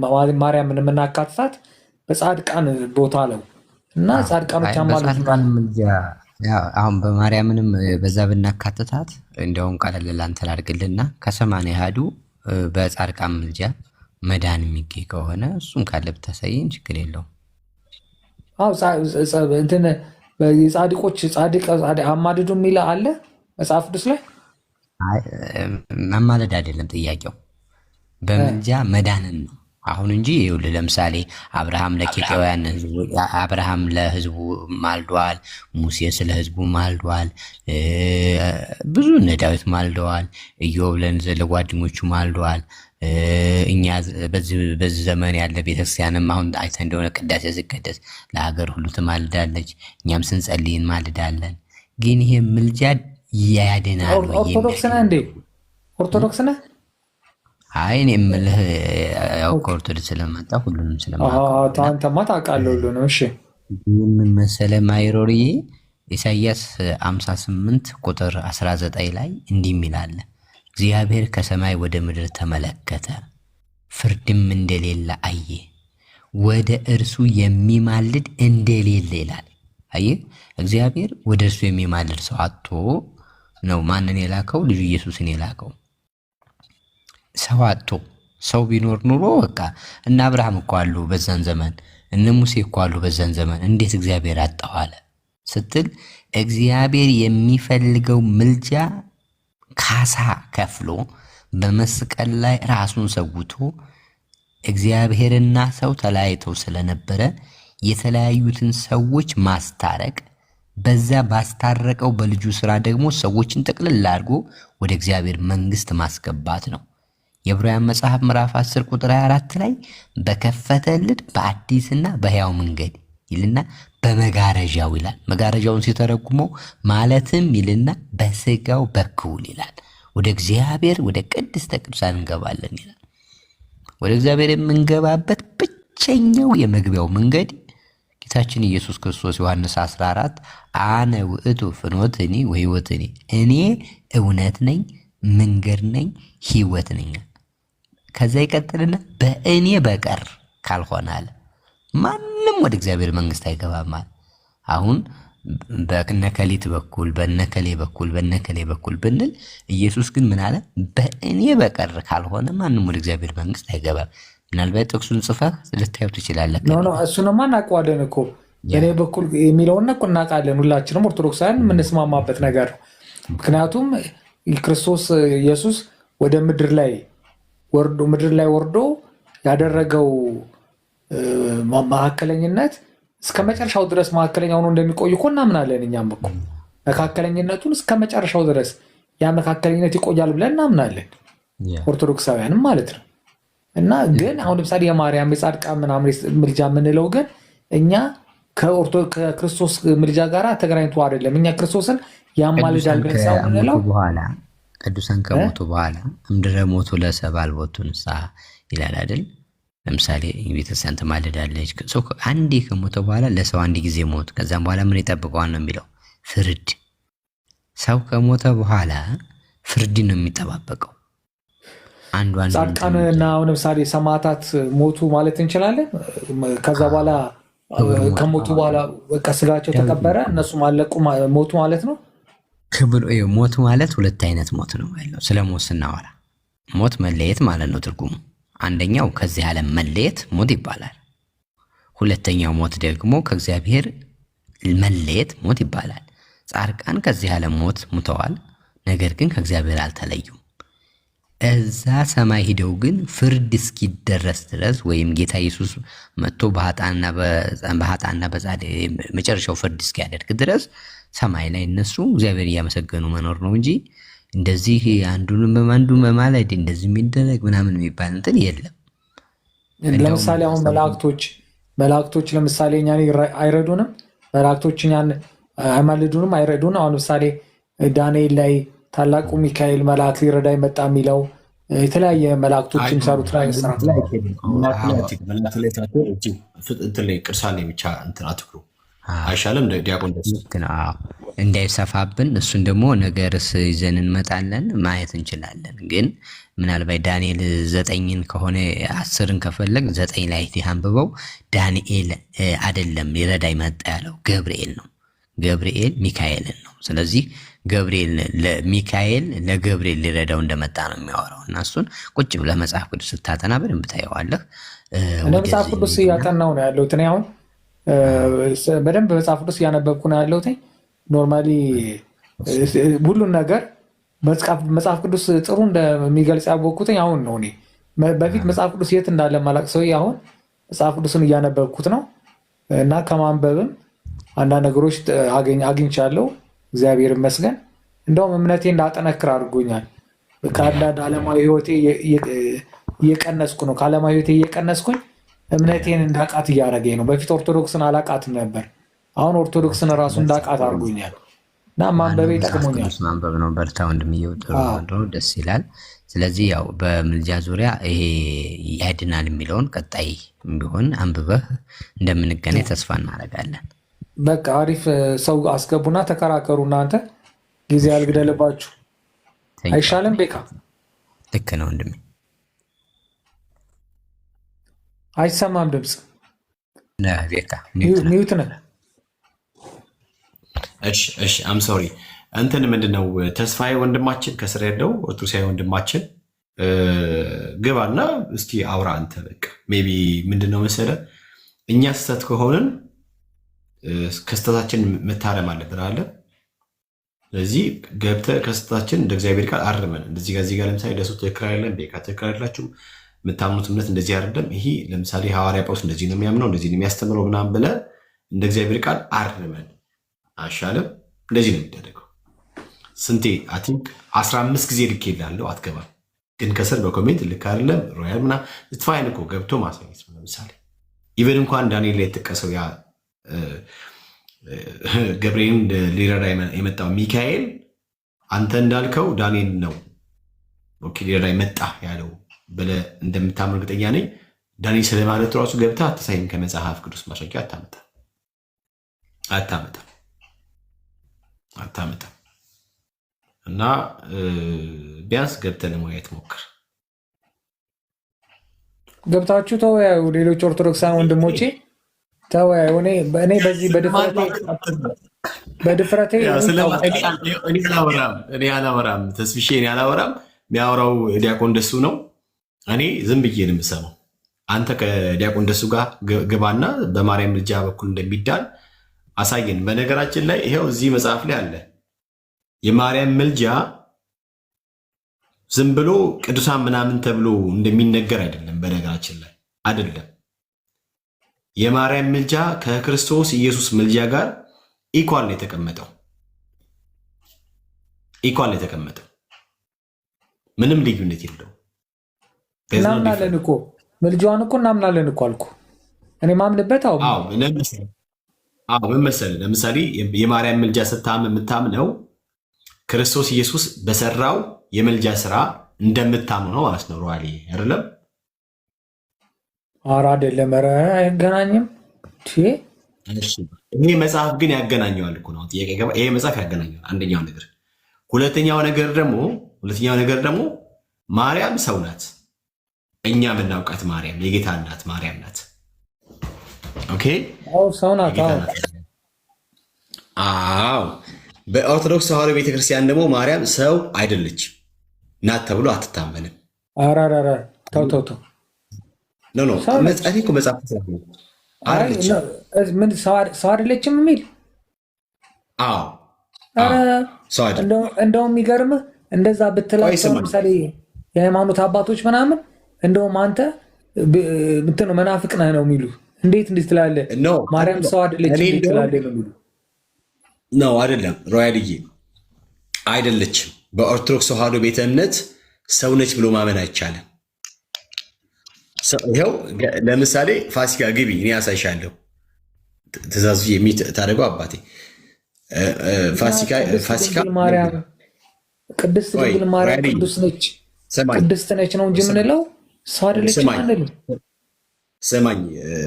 ማርያምን የምናካትታት በጻድቃን ቦታ ነው እና ጻድቃኖች ያማልዳሉ። አሁን በማርያምንም በዛ ብናካትታት እንደውም ቀለል ላንተ ላድርግልና ከ80 አሐዱ በጻድቃን ምልጃ መዳን የሚገኝ ከሆነ እሱም ካለ ብታሳየን ችግር የለውም። እንትን የጻድቆች ጻድቅ አማልዱ የሚል አለ መጽሐፍ ቅዱስ ላይ። ማማለድ አይደለም ጥያቄው፣ በምልጃ መዳንን ነው አሁን እንጂ። ይኸውልህ ለምሳሌ አብርሃም ለኬጢያውያን አብርሃም ለህዝቡ ማልዷል፣ ሙሴ ስለ ህዝቡ ማልዷል፣ ብዙ እነ ዳዊት ማልደዋል፣ ኢዮብ ለጓደኞቹ ማልዷል። እኛ በዚህ ዘመን ያለ ቤተክርስቲያንም አሁን አይተህ እንደሆነ ቅዳሴ ሲቀደስ ለሀገር ሁሉ ትማልዳለች፣ እኛም ስንጸልይ እንማልዳለን። ግን ይሄ ምልጃ ያድናል ወይ? ኦርቶዶክስ ነህ እንዴ? ኦርቶዶክስ ነህ? አይ እኔ የምልህ ያው ከኦርቶዶክስ ስለመጣ ሁሉንም ስለማውቅ አንተማ ታውቃለህ ሁሉንም። እሺ ምን መሰለህ ማይሮሪዬ፣ ኢሳይያስ 58 ቁጥር 19 ላይ እንዲህ የሚላል እግዚአብሔር ከሰማይ ወደ ምድር ተመለከተ፣ ፍርድም እንደሌለ አየ፣ ወደ እርሱ የሚማልድ እንደሌለ ይላል። አየህ፣ እግዚአብሔር ወደ እርሱ የሚማልድ ሰው አጥቶ ነው ማንን የላከው? ልጁ ኢየሱስን የላከው። ሰው አጥቶ ሰው ቢኖር ኑሮ በቃ እነ አብርሃም እኮ አሉ በዛን ዘመን፣ እነ ሙሴ እኮ አሉ በዛን ዘመን። እንዴት እግዚአብሔር አጣዋለ ስትል እግዚአብሔር የሚፈልገው ምልጃ ካሳ ከፍሎ በመስቀል ላይ ራሱን ሰውቶ እግዚአብሔርና ሰው ተለያይተው ስለነበረ የተለያዩትን ሰዎች ማስታረቅ፣ በዛ ባስታረቀው በልጁ ስራ ደግሞ ሰዎችን ጠቅልል አድርጎ ወደ እግዚአብሔር መንግስት ማስገባት ነው። የዕብራውያን መጽሐፍ ምዕራፍ 10 ቁጥር 24 ላይ በከፈተልን በአዲስና በሕያው መንገድ ይልና በመጋረጃው ይላል። መጋረጃውን ሲተረጉመው ማለትም ይልና በስጋው በኩል ይላል። ወደ እግዚአብሔር ወደ ቅድስተ ቅዱሳን እንገባለን ይላል። ወደ እግዚአብሔር የምንገባበት ብቸኛው የመግቢያው መንገድ ጌታችን ኢየሱስ ክርስቶስ ዮሐንስ 14 አነ ውእቱ ፍኖትኒ ወሕይወትኒ፣ እኔ እውነት ነኝ፣ መንገድ ነኝ፣ ሕይወት ነኝ። ከዛ ይቀጥልና በእኔ በቀር ካልሆነ አለ ማንም ወደ እግዚአብሔር መንግስት አይገባም አለ። አሁን በነከሊት በኩል በነከሌ በኩል በነከሌ በኩል ብንል ኢየሱስ ግን ምን አለ? በእኔ በቀር ካልሆነ ማንም ወደ እግዚአብሔር መንግስት አይገባም። ምናልባት ጥቅሱን ጽፈህ ልታዩ ትችላለህ። እሱንማ እናውቀዋለን እኮ በእኔ በኩል የሚለውን እኮ እናውቃለን። ሁላችንም ኦርቶዶክሳውያን የምንስማማበት ነገር ነው። ምክንያቱም ክርስቶስ ኢየሱስ ወደ ምድር ላይ ወርዶ ያደረገው መካከለኝነት እስከ መጨረሻው ድረስ መካከለኛ ሆኖ እንደሚቆይ እኮ እናምናለን። እኛም እኮ መካከለኝነቱን እስከ መጨረሻው ድረስ ያ መካከለኝነት ይቆያል ብለን እናምናለን። ኦርቶዶክሳውያንም ማለት ነው። እና ግን አሁን ለምሳሌ የማርያም የጻድቃን ምናምን ምልጃ የምንለው ግን እኛ ከክርስቶስ ምልጃ ጋር ተገናኝቶ አይደለም። እኛ ክርስቶስን ያማልዳል ብለን ሳይሆን የምንለው ቅዱሳን ከሞቱ በኋላ እምድረ ሞቱ ለሰብእ አልቦቱ ንስሐ ይላል አይደል? ለምሳሌ ቤተክርስቲያን ትማልዳለች። አንዴ ከሞተ በኋላ ለሰው አንድ ጊዜ ሞት፣ ከዛም በኋላ ምን ይጠብቀዋል ነው የሚለው? ፍርድ። ሰው ከሞተ በኋላ ፍርድ ነው የሚጠባበቀው። ጻድቃን እና አሁን ለምሳሌ ሰማዕታት ሞቱ ማለት እንችላለን። ከዛ በኋላ ከሞቱ በኋላ በቃ ስጋቸው ተቀበረ፣ እነሱም አለቁ ሞቱ ማለት ነው። ሞት ማለት ሁለት አይነት ሞት ነው ያለው። ስለ ሞት ስናወራ ሞት መለየት ማለት ነው ትርጉሙ። አንደኛው ከዚህ ዓለም መለየት ሞት ይባላል። ሁለተኛው ሞት ደግሞ ከእግዚአብሔር መለየት ሞት ይባላል። ጻድቃን ከዚህ ዓለም ሞት ሙተዋል፣ ነገር ግን ከእግዚአብሔር አልተለዩም። እዛ ሰማይ ሂደው ግን ፍርድ እስኪደረስ ድረስ ወይም ጌታ ኢየሱስ መጥቶ በኃጥአንና በጻድቃን መጨረሻው ፍርድ እስኪያደርግ ድረስ ሰማይ ላይ እነሱ እግዚአብሔር እያመሰገኑ መኖር ነው እንጂ እንደዚህ አንዱን በማለድ እንደዚህ የሚደረግ ምናምን የሚባል እንትን የለም። ለምሳሌ አሁን መላእክቶች ለምሳሌ እኛን አይረዱንም፣ መላእክቶች እኛን አይማልዱንም፣ አይረዱን። አሁን ለምሳሌ ዳንኤል ላይ ታላቁ ሚካኤል መልአክ ሊረዳ መጣ የሚለው የተለያየ መላእክቶች የሚሰሩት ላይ ቅርሳ ላይ ብቻ እንትን አትብሉ አይሻልም? ዲያቆን እንዳይሰፋብን እሱን ደግሞ ነገርስ ይዘን እንመጣለን ማየት እንችላለን። ግን ምናልባት ዳንኤል 9ን ከሆነ 10ን ከፈለግ 9 ላይ አንብበው። ዳንኤል አይደለም ሊረዳኝ መጣ ያለው ገብርኤል ነው። ገብርኤል ሚካኤልን ነው። ስለዚህ ገብርኤል ሚካኤል ለገብርኤል ሊረዳው እንደመጣ ነው የሚያወራው። እና እሱን ቁጭ ብለህ መጽሐፍ ቅዱስ ስታጠና በደንብ ታየዋለህ። መጽሐፍ ቅዱስ እያጠናው ነው ያለሁት እኔ አሁን በደንብ መጽሐፍ ቅዱስ እያነበብኩ ነው ያለሁት። ኖርማሊ ሁሉን ነገር መጽሐፍ ቅዱስ ጥሩ እንደሚገልጽ ያወቅኩትኝ አሁን ነው። እኔ በፊት መጽሐፍ ቅዱስ የት እንዳለ ማላቅ ሰው አሁን መጽሐፍ ቅዱስን እያነበብኩት ነው እና ከማንበብም አንዳንድ ነገሮች አግኝቻለሁ። እግዚአብሔር ይመስገን። እንደውም እምነቴ እንዳጠነክር አድርጎኛል። ከአንዳንድ ዓለማዊ ህይወቴ እየቀነስኩ ነው። ከዓለማዊ ህይወቴ እየቀነስኩኝ እምነቴን እንዳቃት እያደረገኝ ነው። በፊት ኦርቶዶክስን አላቃትም ነበር። አሁን ኦርቶዶክስን ራሱ እንዳቃት አድርጎኛል እና ማንበቤ ይጠቅሞኛል። ማንበብ ነው። በርታ ወንድምዬው፣ ጥሩ ደስ ይላል። ስለዚህ ያው በምልጃ ዙሪያ ይሄ ያድናል የሚለውን ቀጣይ ቢሆን አንብበህ እንደምንገናኝ ተስፋ እናደርጋለን። በቃ አሪፍ ሰው አስገቡና ተከራከሩ። እናንተ ጊዜ አልግደልባችሁ አይሻልም? ቤካ ልክ ነው ወንድሜ። አይሰማም ድምፅ ቤካ ሚዩት ነህ። እሺ አም ሶሪ። እንትን ምንድነው ተስፋዬ ወንድማችን ከስር ያለው ኦርቶዶክሳዊ ወንድማችን ግባና እስቲ አውራ አንተ። በቃ ሜይ ቢ ምንድነው መሰለህ እኛ ስህተት ከሆንን ከስተታችን መታረም አለብን አለ። ስለዚህ ገብተህ ከስተታችን እንደ እግዚአብሔር ቃል አርመን እንደዚህ ጋር ለምሳሌ ለሱ ትክክል አይደለም፣ ቤካ ትክክል አይደላችሁም፣ የምታምኑት እምነት እንደዚህ አይደለም፣ ይሄ ለምሳሌ ሐዋርያ ጳውሎስ እንደዚህ ነው የሚያምነው እንደዚህ ነው የሚያስተምረው ምናምን ብለህ እንደ እግዚአብሔር ቃል አርመን አይሻልም? እንደዚህ ነው የሚደረገው። ስንቴ አይ ቲንክ 15 ጊዜ ልክ ይላለሁ አትገባም። ግን ከስር በኮሜንት ልክ አይደለም ሮያል ምናምን ስትፋይን እኮ ገብቶ ማሳየት ነው። ለምሳሌ ኢቨን እንኳን ዳንኤል ላይ የተጠቀሰው ያ ገብርኤልን ሊረዳ የመጣው ሚካኤል አንተ እንዳልከው ዳንኤል ነው ሊረዳ መጣ ያለው ብለህ እንደምታምን እርግጠኛ ነኝ። ዳንኤል ስለማለቱ ራሱ ገብተህ አትሳይም። ከመጽሐፍ ቅዱስ ማስረጃ አታመጣም። እና ቢያንስ ገብተህ ለማየት ሞክር። ገብታችሁ ተወያዩ። ሌሎች ኦርቶዶክሳን ወንድሞቼ ተወያዩ። እኔ በዚህ በድፍረቴ እኔ አላወራም፣ ተስፍሼ እኔ አላወራም። የሚያወራው ዲያቆን ደሱ ነው። እኔ ዝም ብዬ ነው የምሰማው። አንተ ከዲያቆን ደሱ ጋር ግባና በማርያም ምልጃ በኩል እንደሚዳን አሳየን። በነገራችን ላይ ይሄው እዚህ መጽሐፍ ላይ አለ። የማርያም ምልጃ ዝም ብሎ ቅዱሳን ምናምን ተብሎ እንደሚነገር አይደለም። በነገራችን ላይ አይደለም። የማርያም ምልጃ ከክርስቶስ ኢየሱስ ምልጃ ጋር ኢኳል ነው የተቀመጠው። ምንም ልዩነት የለው። እናምናለን እኮ ምልጃዋን እኮ እናምናለን እኮ አልኩ። እኔ ማምንበት ምን መሰለህ፣ ለምሳሌ የማርያም ምልጃ ስታምን የምታምነው ክርስቶስ ኢየሱስ በሰራው የምልጃ ስራ እንደምታምነው ነው ማለት ነው። ሮዋሊ አይደለም? ኧረ አይደለም፣ ኧረ አይገናኝም። ይሄ መጽሐፍ ግን ያገናኘዋል እኮ ነው ጥያቄ። ይሄ መጽሐፍ ያገናኘዋል። አንደኛው ነገር። ሁለተኛው ነገር ደግሞ ማርያም ሰው ናት። እኛ የምናውቃት ማርያም የጌታ እናት ማርያም ናት። ኦኬ፣ ሰው ናት። አዎ፣ በኦርቶዶክስ ተዋሕዶ ቤተክርስቲያን ደግሞ ማርያም ሰው አይደለችም ናት ተብሎ አትታመንም። ኧረ ተው መጽሐፍ እኮ መጽሐፍ ሰው አይደለችም የሚል እንደውም የሚገርምህ እንደዛ ብትላቸው ለምሳሌ የሃይማኖት አባቶች ምናምን እንደውም አንተ ምንድን ነው መናፍቅ ነህ ነው የሚሉ። እንዴት ትላለህ? ማርያም ሰው አይደለችም ትላለህ ነው የሚሉ። ነው አይደለም? ሮያልዬ አይደለችም። በኦርቶዶክስ ተዋሕዶ ቤተ እምነት ሰው ነች ብሎ ማመን አይቻልም። ይኸው ለምሳሌ ፋሲካ ግቢ፣ እኔ ያሳይሻለሁ። ትእዛዙ የሚታደርገው አባቴ ፋሲካ ቅድስት ድንግል ማርያም ቅድስት ነች ነው እንጂ የምንለው ሰው አይደለችም አንልም። ስማኝ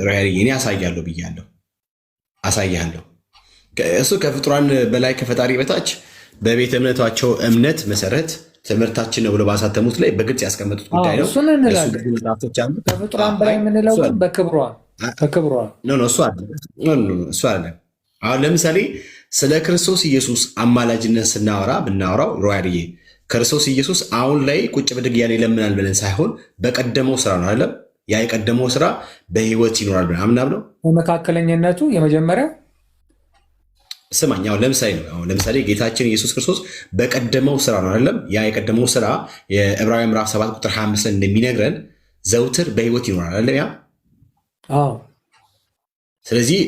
ሮያልዬ፣ እኔ አሳያለሁ ብያለሁ፣ አሳያለሁ። እሱ ከፍጡራን በላይ ከፈጣሪ በታች በቤተ እምነታቸው እምነት መሰረት ትምህርታችን ነው ብሎ ባሳተሙት ላይ በግልጽ ያስቀመጡት ጉዳይ ነው። እሱን እንላለን። ከፍጡራን በላይ የምንለው ግን በክብሯ እሱ አለ። አሁን ለምሳሌ ስለ ክርስቶስ ኢየሱስ አማላጅነት ብናወራው ሮያልዬ፣ ክርስቶስ ኢየሱስ አሁን ላይ ቁጭ ብድግ እያለ ይለምናል ብለን ሳይሆን በቀደመው ስራ ነው አይደለም? ያ የቀደመው ስራ በህይወት ይኖራል ብለን አምናብነው። በመካከለኝነቱ የመጀመሪያ ስማኝ፣ ለምሳሌ ጌታችን ኢየሱስ ክርስቶስ በቀደመው ስራ ነው አይደለም? ያ የቀደመው ስራ የዕብራውያን ምዕራፍ 7 ቁጥር 25 እንደሚነግረን ዘውትር በህይወት ይኖራል አይደለም? ያ ስለዚህ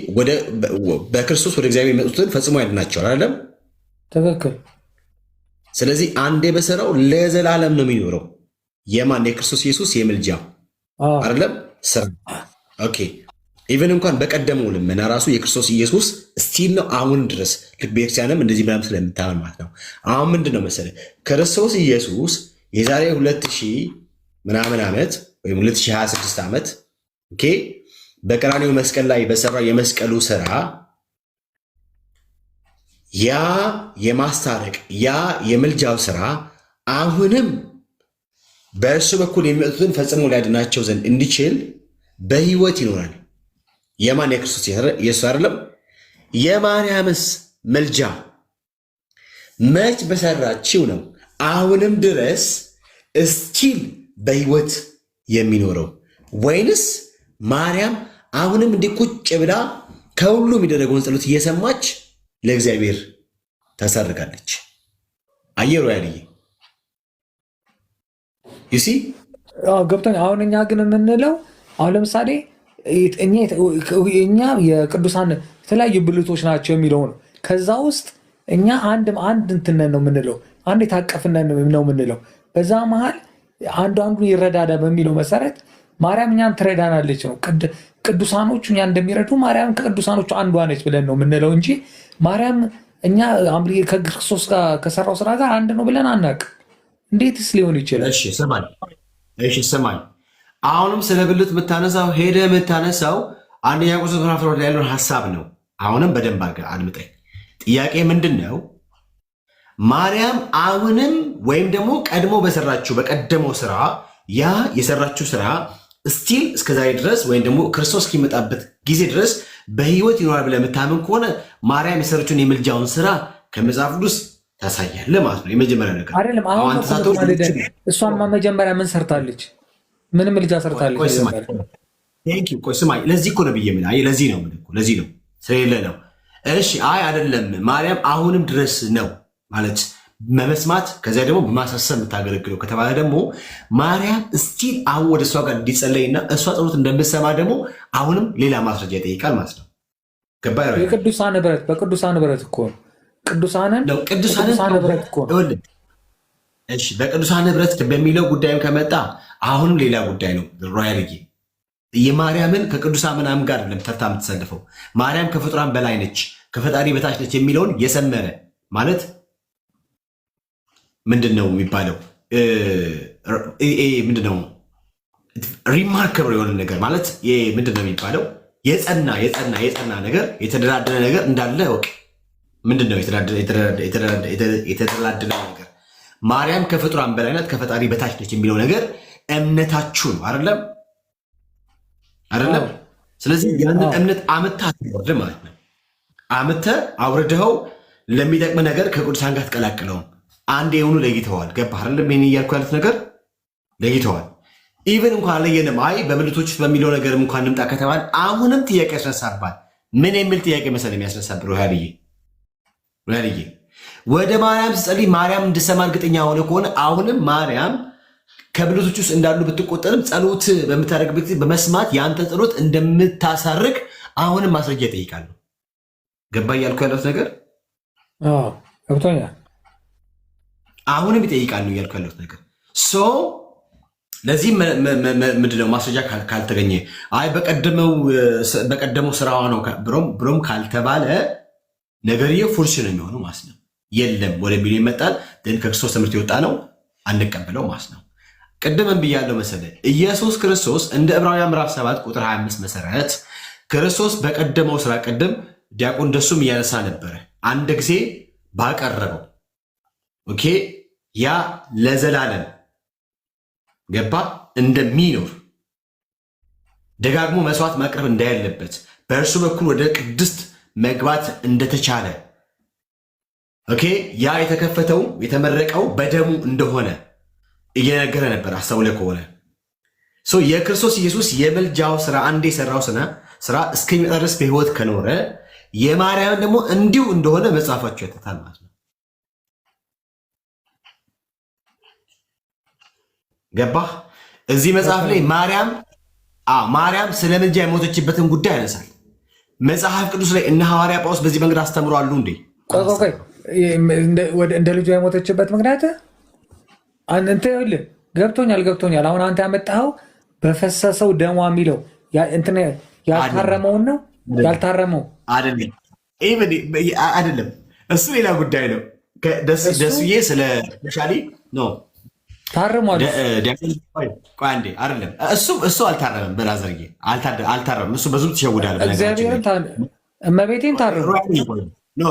በክርስቶስ ወደ እግዚአብሔር የመጡትን ፈጽሞ ያድናቸዋል አይደለም? ትክክል። ስለዚህ አንዴ በሰራው ለዘላለም ነው የሚኖረው። የማን? የክርስቶስ ኢየሱስ የምልጃ አይደለም ስራ። ኦኬ፣ ኢቨን እንኳን በቀደመው ልመና ራሱ የክርስቶስ ኢየሱስ ስቲል ነው አሁን ድረስ። ልክ ቤተክርስቲያንም እንደዚህ ብላም ስለምታመን ማለት ነው። አሁን ምንድን ነው መሰለህ ክርስቶስ ኢየሱስ የዛሬ 2000 ምናምን ዓመት ወይም 2026 ዓመት ኦኬ በቀራንዮ መስቀል ላይ በሰራው የመስቀሉ ስራ ያ የማስታረቅ ያ የምልጃው ስራ አሁንም በእርሱ በኩል የሚመጡትን ፈጽሞ ሊያድናቸው ዘንድ እንዲችል በህይወት ይኖራል። የማን? የክርስቶስ ኢየሱስ አይደለም? የማርያምስ ምልጃ መች በሰራችው ነው አሁንም ድረስ እስቲል በህይወት የሚኖረው? ወይንስ ማርያም አሁንም እንዲህ ቁጭ ብላ ከሁሉ የሚደረገውን ጸሎት እየሰማች ለእግዚአብሔር ታሳርጋለች? አየሩ ያልዬ ዩሲ ገብቶኝ። አሁን እኛ ግን የምንለው አሁን ለምሳሌ እኛ የቅዱሳን የተለያዩ ብልቶች ናቸው የሚለው ነው። ከዛ ውስጥ እኛ አንድ እንትነን ነው የምንለው፣ አንድ የታቀፍነን ነው የምንለው። በዛ መሀል አንዱን ይረዳዳ በሚለው መሰረት ማርያም እኛን ትረዳናለች ነው። ቅዱሳኖቹ እኛ እንደሚረዱ ማርያም ከቅዱሳኖቹ አንዷ ነች ብለን ነው የምንለው እንጂ ማርያም እኛ ከክርስቶስ ጋር ከሰራው ስራ ጋር አንድ ነው ብለን አናውቅም። እንዴትስ ሊሆን ይችላል? እሺ ስማኝ፣ አሁንም ስለ ብልት የምታነሳው አንደኛ ቆሮንቶስ ምዕራፍ 2 ላይ ያለውን ሀሳብ ነው። አሁንም በደንብ አድምጠኝ። ጥያቄ ምንድን ነው? ማርያም አሁንም ወይም ደግሞ ቀድሞ በቀደመው ስራ ያ የሰራችው ስራ ስቲል እስከዛሬ ድረስ ወይም ደግሞ ክርስቶስ እስኪመጣበት ጊዜ ድረስ በህይወት ይኖራል ብለህ የምታምን ከሆነ ማርያም የሰረችውን የምልጃውን ስራ ከመጽሐፍ ቅዱስ ታሳያለህ ማለት ነው። የመጀመሪያ ነገር አይደለም። እሷማ መጀመሪያ ምን ሰርታለች? ምን ምልጃ ሰርታለች? ቆይ ስማኝ፣ ለዚህ እኮ ነው ብዬ ምን ለዚህ ነው ስለሌለ ነው። እሺ አይ አይደለም ማርያም አሁንም ድረስ ነው ማለት መመስማት ከዚያ ደግሞ በማሳሰብ የምታገለግለው ከተባለ ደግሞ ማርያም እስቲል አሁን ወደ እሷ ጋር እንዲጸለይና እሷ ጸሎት እንደምትሰማ ደግሞ አሁንም ሌላ ማስረጃ ይጠይቃል ማለት ነው። ገባ? በቅዱሳን ህብረት እኮ ቅዱሳን ህብረት እኮ እሺ በቅዱሳን ህብረት በሚለው ጉዳይም ከመጣ አሁንም ሌላ ጉዳይ ነው። ሮያልዬ የማርያምን ከቅዱሳን ምናምን ጋር አይደለም ተርታ የምትሰልፈው። ማርያም ከፍጡራን በላይ ነች፣ ከፈጣሪ በታች ነች የሚለውን የሰመረ ማለት ምንድን ነው የሚባለው? ምንድን ነው ሪማርከብል የሆነ ነገር ማለት ምንድን ነው የሚባለው? የጸና ነገር የተደላደለ ነገር እንዳለ ወቅ ምንድን ነው የተደላደለ ነገር? ማርያም ከፍጡራን በላይ ናት፣ ከፈጣሪ በታች ነች የሚለው ነገር እምነታችሁ ነው አይደለም? ስለዚህ ያንን እምነት አምታ አትወርድ ማለት ነው። አምተ አውርደኸው ለሚጠቅም ነገር ከቅዱሳን ጋር ትቀላቅለውም። አንድ የሆኑ ለይተዋል። ገባህ አይደለም? ይህን እያልኩ ያሉት ነገር ለይተዋል። ኢቨን እንኳን አለየንም፣ አይ በብልቶች ውስጥ በሚለው ነገርም እንኳን እንምጣ ከተባል አሁንም ጥያቄ ያስነሳባል። ምን የሚል ጥያቄ መሰለኝ የሚያስነሳብህ ሮያልዬ? ወደ ማርያም ስጸልይ ማርያም እንድሰማ እርግጠኛ ሆነ ከሆነ አሁንም ማርያም ከብልቶች ውስጥ እንዳሉ ብትቆጠርም ጸሎት በምታደርግበት ጊዜ በመስማት የአንተ ጸሎት እንደምታሳርግ አሁንም ማስረጃ ይጠይቃሉ። ገባ እያልኩ ያለሁት ነገር ገብቶኛል። አሁንም ይጠይቃሉ እያልኩ ያለሁት ነገር ለዚህ ምንድነው ማስረጃ ካልተገኘ አይ በቀደመው ስራዋ ነው ብሎም ካልተባለ ነገርዬው ፉርሽ ነው የሚሆነው ማለት ነው። የለም ወደሚለው ይመጣል። ከክርስቶስ ትምህርት የወጣ ነው አንቀበለው ማለት ነው። ቅድምን ብያለው መሰለህ ኢየሱስ ክርስቶስ እንደ ዕብራውያን ምዕራፍ 7 ቁጥር 25 መሰረት ክርስቶስ በቀደመው ስራ ቅድም ዲያቆን ደሱም እያነሳ ነበረ። አንድ ጊዜ ባቀረበው ኦኬ ያ ለዘላለም ገባ እንደሚኖር ደጋግሞ መስዋዕት ማቅረብ እንዳያለበት በእርሱ በኩል ወደ ቅድስት መግባት እንደተቻለ ኦኬ ያ የተከፈተው የተመረቀው በደሙ እንደሆነ እየነገረ ነበር። አስተውለ ከሆነ የክርስቶስ ኢየሱስ የምልጃው ስራ አንዴ የሰራው ስራ እስከሚመጣ ድረስ በህይወት ከኖረ የማርያም ደግሞ እንዲሁ እንደሆነ መጽሐፋቸው ያትታል ማለት ነው። ገባህ? እዚህ መጽሐፍ ላይ ማርያም ስለ ምልጃ የሞተችበትን ጉዳይ ያነሳል። መጽሐፍ ቅዱስ ላይ እነ ሐዋርያ ጳውሎስ በዚህ መንገድ አስተምሯሉ እንዴ? እንደ ልጇ የሞተችበት ምክንያት አንተ ይኸውልህ ገብቶኛል። አሁን አንተ ያመጣኸው በፈሰሰው ደሟ የሚለው ያልታረመውን ነው። ያልታረመው አይደለም፣ እሱ ሌላ ጉዳይ ነው። ደሱዬ ስለ ሻሊ ነው ታርሟል። አንዴ አይደለም፣ እሱ አልታረመም። በላዘርዬ አልታረመም። እሱ በዙም ትሸውዳለህ። እመቤቴን ታርሙ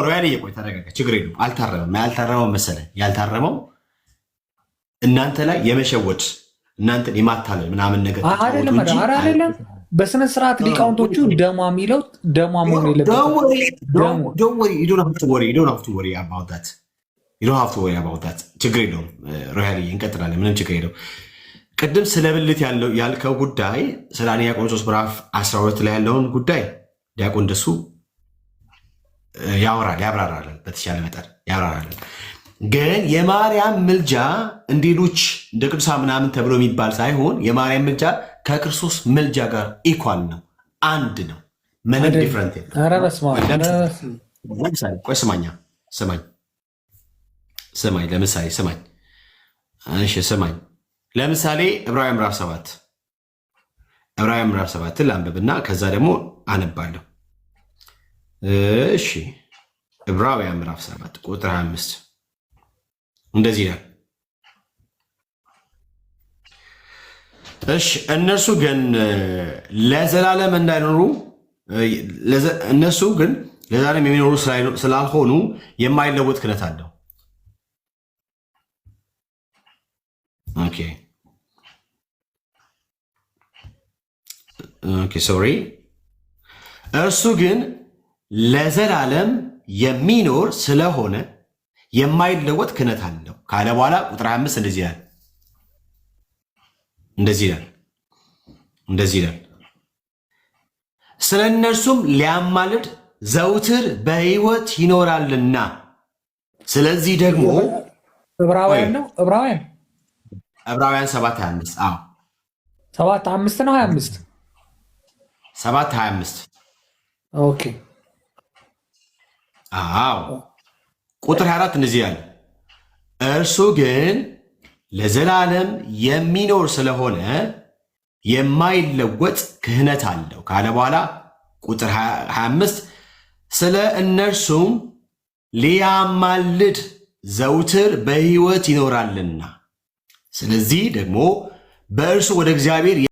ሮያልዬ ቆይ ተረጋጋ፣ ችግር የለም። አልታረመም። ያልታረመው መሰለህ ያልታረመው እናንተ ላይ የመሸወድ እናንተን የማታለል ምናምን ነገር አይደለም። በስነ ስርዓት ሊቃውንቶቹ ደሟ የሚለው ደሟ መሆን የለበትም። ችግር የለውም። ሮያልዬ እንቀጥላለን። ምንም ችግር የለውም። ቅድም ስለ ብልት ያልከው ጉዳይ ስለ አንደኛ ቆሮንቶስ ምዕራፍ 12 ላይ ያለውን ጉዳይ ዲያቆን ደሱ ያብራራል። በተሻለ መጠን ያብራራል። ግን የማርያም ምልጃ እንዴሎች እንደ ቅዱሳን ምናምን ተብሎ የሚባል ሳይሆን የማርያም ምልጃ ከክርስቶስ ምልጃ ጋር ኢኳል ነው፣ አንድ ነው። ምንም ዲፍረንት ቆይ ስማኝ። ለምሳሌ ዕብራውያን ምዕራፍ 7 ላንብብና ከዛ ደግሞ አነባለሁ። እሺ ዕብራውያን ምዕራፍ 7 ቁጥር 25 እንደዚህ ይላል። እሺ እነርሱ ግን ለዘላለም እንዳይኖሩ የሚኖሩ ስላልሆኑ የማይለወጥ ክህነት አለው። ሶሪ እርሱ ግን ለዘላለም የሚኖር ስለሆነ የማይለወጥ ክህነት አለው ካለ በኋላ ቁጥር 25 እንደዚህ ይላል። ስለ እነርሱም ሊያማልድ ዘውትር በሕይወት ይኖራልና። ስለዚህ ደግሞ ዕብራውያን 7:25 7:5 ነው 25 7:25 ኦኬ። ቁጥር 24 እንደዚህ ያለ እርሱ ግን ለዘላለም የሚኖር ስለሆነ የማይለወጥ ክህነት አለው ካለ በኋላ ቁጥር 25 ስለ እነርሱም ሊያማልድ ዘውትር በሕይወት ይኖራልና ስለዚህ ደግሞ በእርሱ ወደ እግዚአብሔር